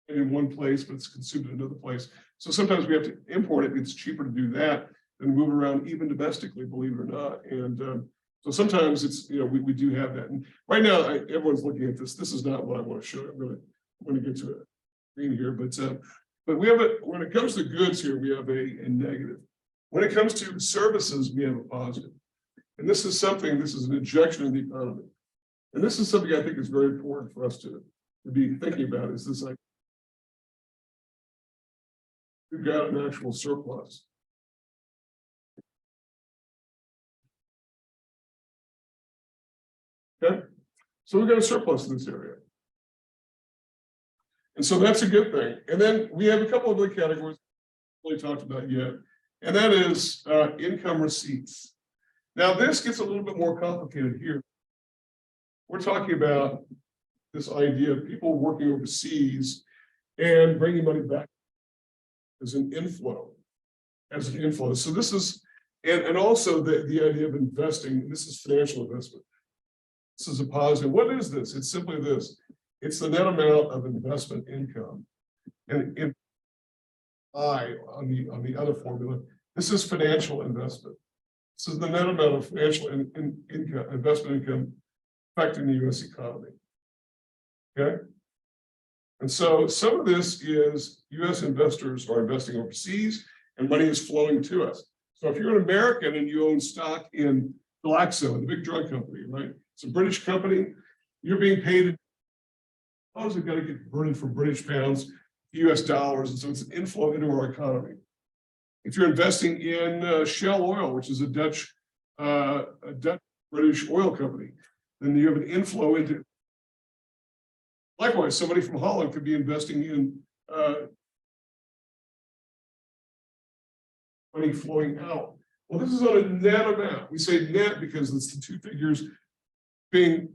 in one place, but it's consumed in another place. So sometimes we have to import it. It's cheaper to do that than move around even domestically, believe it or not. And so sometimes it's, we do have that. And right now, everyone's looking at this. This is not what I want to show. I'm going to get to it green here, but we have when it comes to goods here, we have a negative. When it comes to services, we have a positive. And this is an injection in the economy. And this is something I think is very important for us to be thinking about, is this like, we've got an actual surplus. Okay, so we've got a surplus in this area. And so that's a good thing. And then we have a couple of other categories we haven't really talked about yet, and that is income receipts. Now, this gets a little bit more complicated here. We're talking about this idea of people working overseas and bringing money back as an inflow. So this is, and also the idea of investing. This is financial investment. This is a positive. What is this? It's simply this. It's the net amount of investment income. And on the other formula, this is financial investment. This is the net amount of financial income, investment income affecting the US economy. Okay. And so some of this is US investors are investing overseas and money is flowing to us. So if you're an American and you own stock in Glaxo, the big drug company, right? It's a British company. You're being paid. They've got to get converted from British pounds to US dollars. And so it's an inflow into our economy. If you're investing in Shell Oil, which is a Dutch British oil company, then you have an inflow into. Likewise, somebody from Holland could be investing in money flowing out. Well, this is on a net amount. We say net because it's the two figures being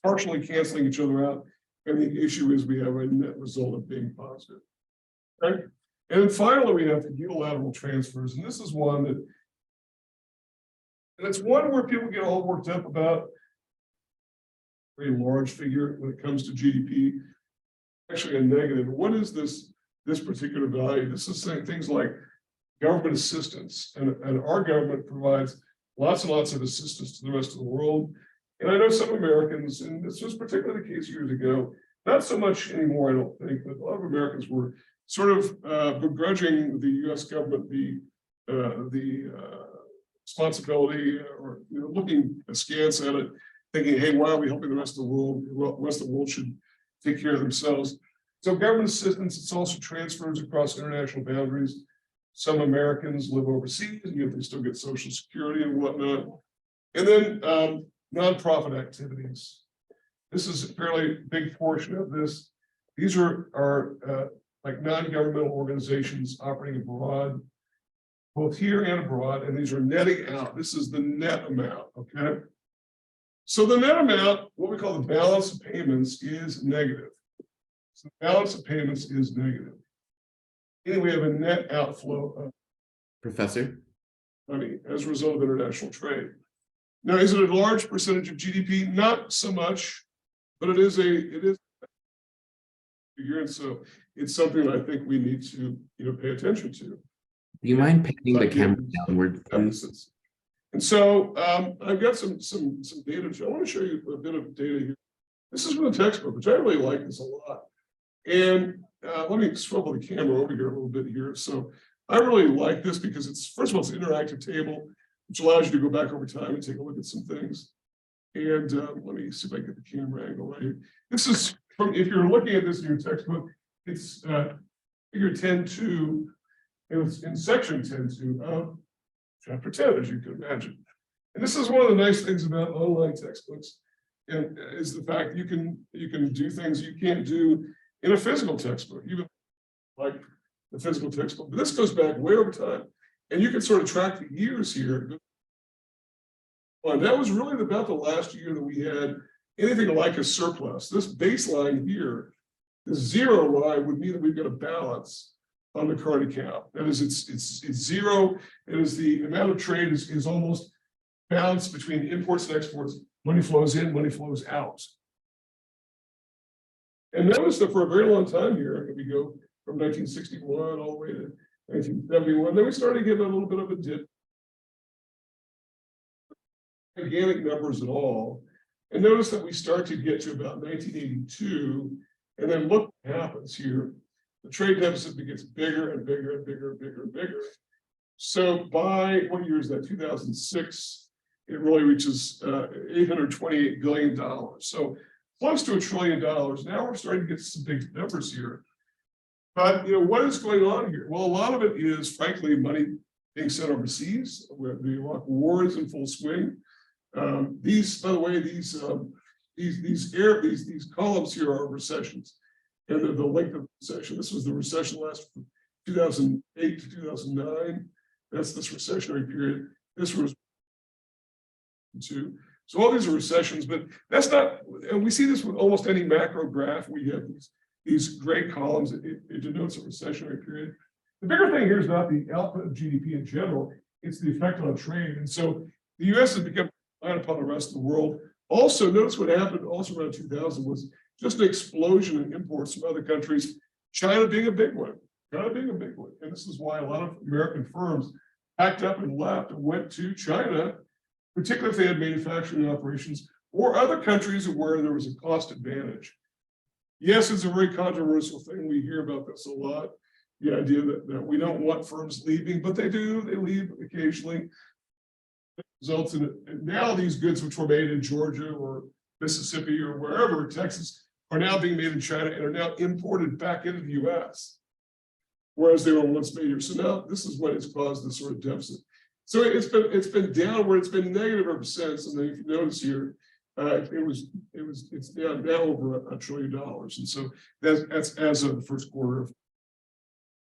partially canceling each other out. And the issue is we have a net result of being positive. Okay. And then finally, we have the unilateral transfers. And this is one that, and it's one where people get all worked up about. Very large figure when it comes to GDP, actually a negative. What is this particular value? This is saying things like government assistance, and our government provides lots and lots of assistance to the rest of the world. And I know some Americans, and this was particularly the case years ago, not so much anymore, I don't think, but a lot of Americans were sort of begrudging the US government the responsibility, or looking askance at it, thinking, hey, why are we helping the rest of the world? The rest of the world should take care of themselves. So government assistance, it's also transfers across international boundaries. Some Americans live overseas, and yet they still get Social Security and whatnot. And then nonprofit activities. This is a fairly big portion of this. These are like non-governmental organizations operating abroad, both here and abroad, and these are netting out. This is the net amount, okay? So the net amount, what we call the balance of payments, is negative. So the balance of payments is negative. And we have a net outflow of Professor? money as a result of international trade. Now, is it a large percentage of GDP? Not so much, but it is figure, and so it's something I think we need to pay attention to. Do you mind panning the camera downward, please? And so I've got some data. I want to show you a bit of data here. This is from the textbook, which I really like this a lot. And let me swivel the camera over here a little bit here. So I really like this because it's, first of all, it's an interactive table, which allows you to go back over time and take a look at some things. And let me see if I get the camera angle right here. This is from, if you're looking at this in your textbook, it's figure 10.2. It was in section 10.2 of chapter 10, as you can imagine. And this is one of the nice things about online textbooks, and is the fact you can do things you can't do in a physical textbook, even like the physical textbook. But this goes back way over time, and you can sort of track the years here. And that was really about the last year that we had anything like a surplus. This baseline here, the zero line, would mean that we've got a balance on the current account. That is, it's zero. It is the amount of trade is almost balanced between imports and exports. Money flows in, money flows out. And notice that for a very long time here, we go from 1961 all the way to 1971. Then we started getting a little bit of a dip. Organic numbers at all. And notice that we start to get to about 1982. And then look what happens here. The trade deficit gets bigger and bigger and bigger and bigger and bigger. So by, what year is that? 2006, it really reaches $828 billion. So close to $1 trillion. Now we're starting to get some big numbers here. But what is going on here? Well, a lot of it is, frankly, money being sent overseas, where the Iraq War is in full swing. These, by the way, these columns here are recessions. And the length of the recession. This was the recession last from 2008 to 2009. That's this recessionary period. This was two. So all these are recessions, but that's not, and we see this with almost any macro graph. We have these gray columns. It denotes a recessionary period. The bigger thing here is not the output of GDP in general, it's the effect on trade. And so the US has become reliant upon the rest of the world. Also, notice what happened also around 2000 was just an explosion in imports from other countries, China being a big one, And this is why a lot of American firms packed up and left and went to China, particularly if they had manufacturing operations or other countries where there was a cost advantage. Yes, it's a very controversial thing. We hear about this a lot. The idea that we don't want firms leaving, but they do, they leave occasionally. It results in now these goods which were made in Georgia or Mississippi or wherever, Texas, are now being made in China and are now imported back into the US. Whereas they were once made here. So now this is what has caused this sort of deficit. So it's been downward, it's been negative ever since. And then if you notice here, it's down now over $1 trillion. And so that's as of the first quarter of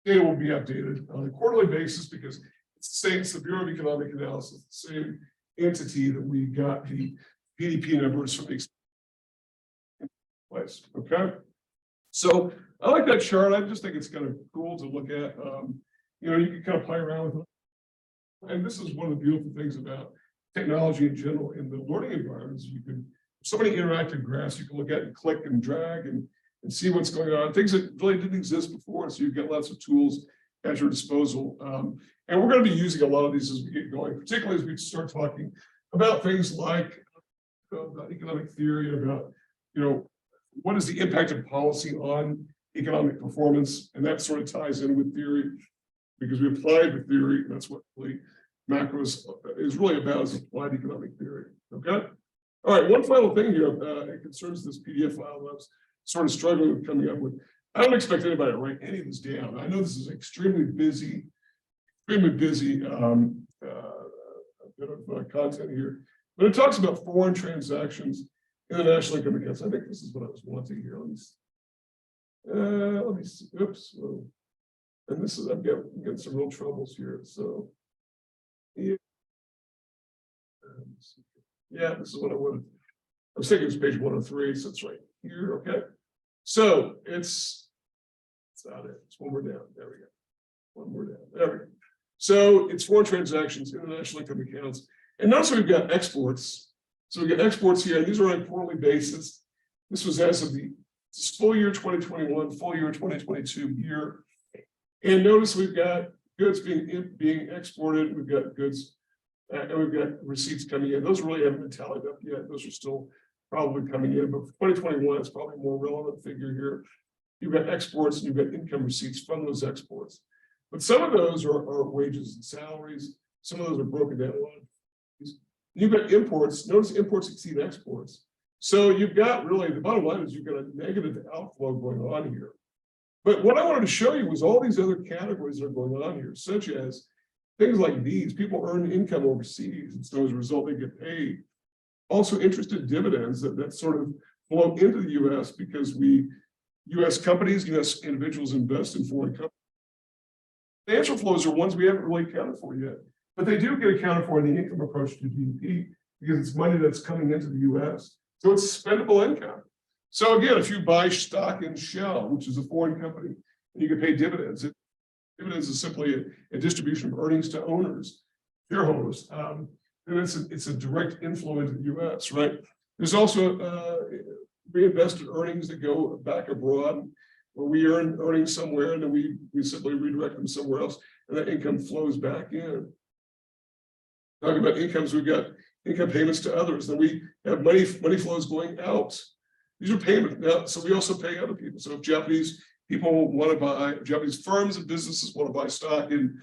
data will be updated on a quarterly basis because it's the same, it's the Bureau of Economic Analysis, the same entity that we got the GDP numbers from the place. Okay. So I like that chart. I just think it's kind of cool to look at. You know, you can kind of play around with it. And this is one of the beautiful things about technology in general in the learning environments. You can, so many interactive graphs you can look at and click and drag and see what's going on, things that really didn't exist before. So you've got lots of tools at your disposal. And we're going to be using a lot of these as we get going, particularly as we start talking about things like about economic theory, about, you know, what is the impact of policy on economic performance? And that sort of ties in with theory because we applied the theory. And that's what really macro is really about, is applied economic theory. Okay. All right. One final thing here. It concerns this PDF file that I was sort of struggling with coming up with. I don't expect anybody to write any of this down. I know this is extremely busy bit of content here, but it talks about foreign transactions in the national income accounts. I think this is what I was wanting here. Let me see. Oops. Whoa. And this is, I'm getting some real troubles here. So, yeah. Yeah, this is what I wanted. I was thinking it was page 103, so it's right here. Okay. So it's not it. It's one more down. There we go. One more down. There we go. So it's foreign transactions, international income accounts. And notice we've got exports. So we've got exports here. These are on a quarterly basis. This was as of the full year 2021, full year 2022 year. And notice we've got goods being exported. We've got goods and we've got receipts coming in. Those really haven't been tallied up yet. Those are still probably coming in. But for 2021, it's probably a more relevant figure here. You've got exports and you've got income receipts from those exports. But some of those are wages and salaries. Some of those are broken down. You've got imports. Notice imports exceed exports. So you've got really, the bottom line is you've got a negative outflow going on here. But what I wanted to show you was all these other categories that are going on here, such as things like these. People earn income overseas, and so as a result, they get paid. Also, interest in dividends that sort of flow into the U.S. because U.S. companies, U.S. individuals invest in foreign companies. Financial flows are ones we haven't really accounted for yet, but they do get accounted for in the income approach to GDP because it's money that's coming into the U.S. So it's spendable income. So again, if you buy stock in Shell, which is a foreign company, and you can pay dividends, dividends is simply a distribution of earnings to owners, shareholders. And it's a direct inflow into the U.S., right? There's also reinvested earnings that go back abroad, where we earn earnings somewhere, and then we simply redirect them somewhere else, and that income flows back in. Talking about incomes, we've got income payments to others. Then we have money flows going out. These are payments now, so we also pay other people. So if Japanese people want to buy, Japanese firms and businesses want to buy stock in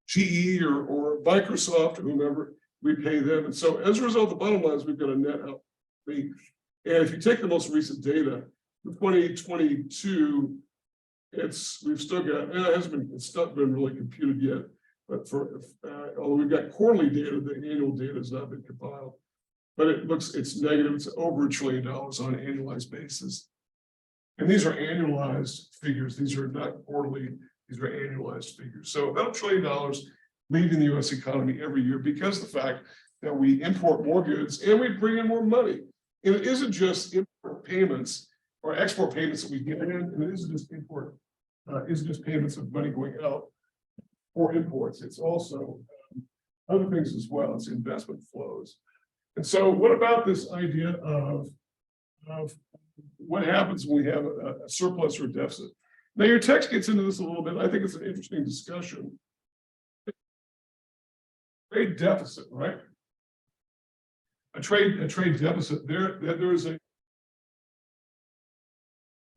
GE or Microsoft or whomever, we pay them. And so as a result, the bottom line is we've got a net out. And if you take the most recent data, for 2022, we've still got, it's not been really computed yet, but although we've got quarterly data, the annual data has not been compiled. But it's negative. It's over $1 trillion on an annualized basis. And these are annualized figures. These are not quarterly. These are annualized figures. So about $1 trillion leaving the U.S. economy every year because of the fact that we import more goods and we bring in more money. And it isn't just import payments or export payments that we get in, and it isn't just isn't just payments of money going out for imports. It's also other things as well. It's investment flows. And so what about this idea of what happens when we have a surplus or a deficit? Now your text gets into this a little bit. I think it's an interesting discussion. Trade deficit, right? A trade deficit. There is a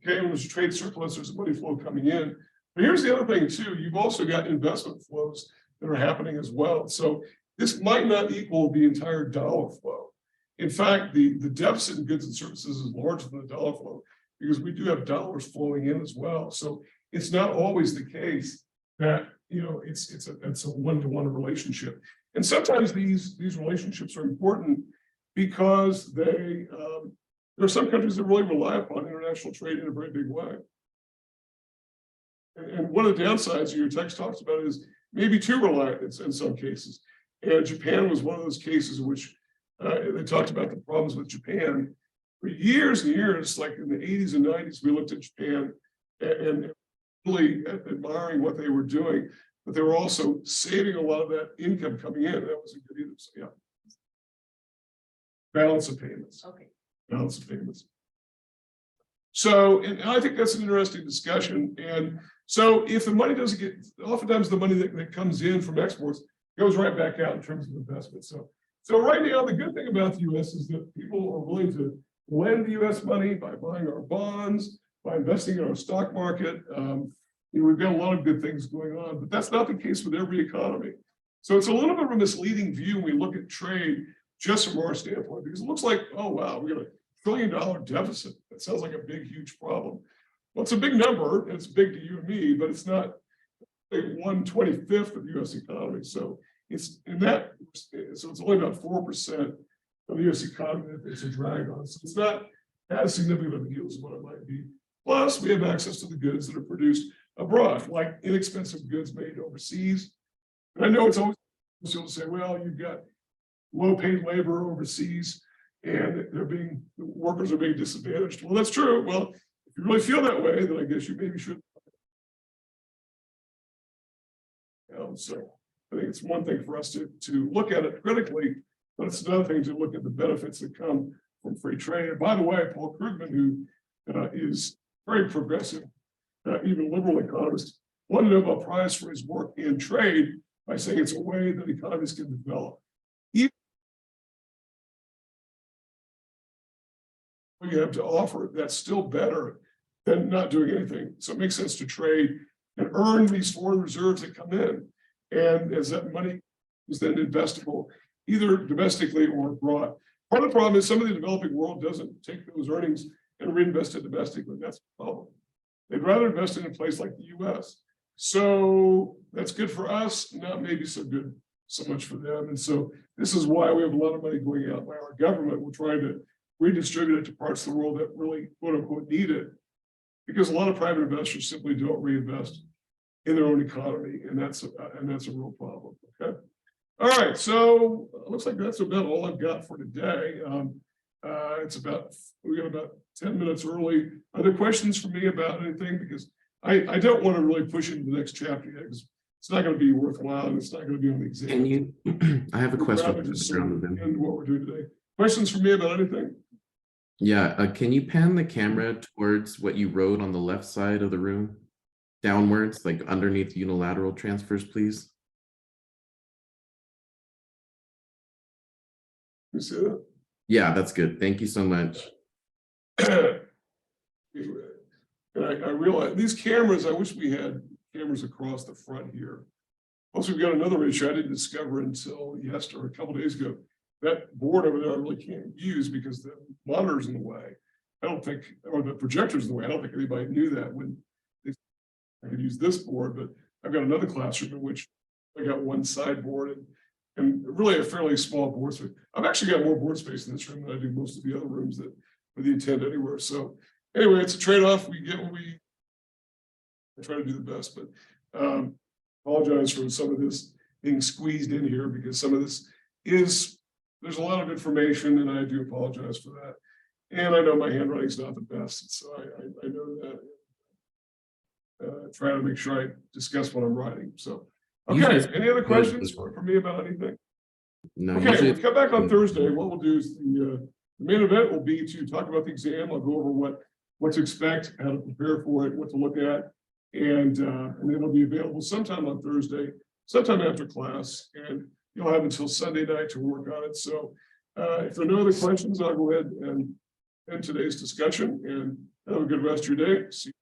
Okay, when there's a trade surplus, there's money flow coming in. But here's the other thing too, you've also got investment flows that are happening as well. So this might not equal the entire dollar flow. In fact, the deficit in goods and services is larger than the dollar flow because we do have dollars flowing in as well. So it's not always the case that, you know, it's a one-to-one relationship. And sometimes these relationships are important because there are some countries that really rely upon international trade in a very big way. And one of the downsides your text talks about is maybe too reliant in some cases. And Japan was one of those cases in which they talked about the problems with Japan. For years and years, like in the 80s and 90s, we looked at Japan and really admiring what they were doing, but they were also saving a lot of that income coming in. That was a good either. So, yeah. Balance of payments. Okay. Balance of payments. So, and I think that's an interesting discussion. And so if the money doesn't get, oftentimes the money that comes in from exports goes right back out in terms of investment. So right now, the good thing about the US is that people are willing to lend the US money by buying our bonds, by investing in our stock market. You know, we've got a lot of good things going on, but that's not the case with every economy. So it's a little bit of a misleading view when we look at trade just from our standpoint, because it looks like, oh, wow, we got $1 trillion deficit. That sounds like a big, huge problem. Well, it's a big number, and it's big to you and me, but it's not like 1/25 of the US economy. So it's in that, so it's only about 4% of the US economy that it's a drag on. So it's not as significant of a deal as what it might be. Plus, we have access to the goods that are produced abroad, like inexpensive goods made overseas. And I know it's always possible to say, well, you've got low-paid labor overseas, and the workers are being disadvantaged. Well, that's true. Well, if you really feel that way, then I guess you maybe should. So I think it's one thing for us to look at it critically, but it's another thing to look at the benefits that come from free trade. And by the way, Paul Krugman, who is very progressive, even liberal economist, won the Nobel Prize for his work in trade by saying it's a way that economies can develop. Even what you have to offer, that's still better than not doing anything. So it makes sense to trade and earn these foreign reserves that come in. And as that money is then investable, either domestically or abroad. Part of the problem is some of the developing world doesn't take those earnings and reinvest it domestically. That's the problem. They'd rather invest in a place like the US. So that's good for us, not maybe so much for them. And so this is why we have a lot of money going out by our government. We're trying to redistribute it to parts of the world that really, quote unquote, need it. Because a lot of private investors simply don't reinvest in their own economy, and that's a real problem. Okay. All right, so it looks like that's about all I've got for today. We got about 10 minutes early. Are there questions for me about anything? Because I don't want to really push into the next chapter yet, because it's not going to be worthwhile and it's not going to be on the exam. Can you? I have a question. And what we're doing today. Questions for me about anything? Yeah, can you pan the camera towards what you wrote on the left side of the room? Downwards, like underneath unilateral transfers, please. You see that? Yeah, that's good. Thank you so much. And I realize these cameras, I wish we had cameras across the front here. Also, we've got another issue I didn't discover until yesterday, or a couple days ago. That board over there I really can't use because the monitor's in the way. I don't think, or the projector's in the way. I don't think anybody knew that when I could use this board, but I've got another classroom in which I got one sideboard and really a fairly small board space. I've actually got more board space in this room than I do most of the other rooms that with the attend anywhere. So anyway, it's a trade-off. We get what we try to do the best, but apologize for some of this being squeezed in here because some of this there's a lot of information and I do apologize for that. And I know my handwriting is not the best, so I know that. Try to make sure I discuss what I'm writing. So, okay. Any other questions for me about anything? No. Okay, we'll come back on Thursday. What we'll do is the main event will be to talk about the exam. I'll go over what to expect, how to prepare for it, what to look at, and it'll be available sometime on Thursday, sometime after class, and you'll have until Sunday night to work on it. So, if there are no other questions, I'll go ahead and end today's discussion and Have a good rest of your day. See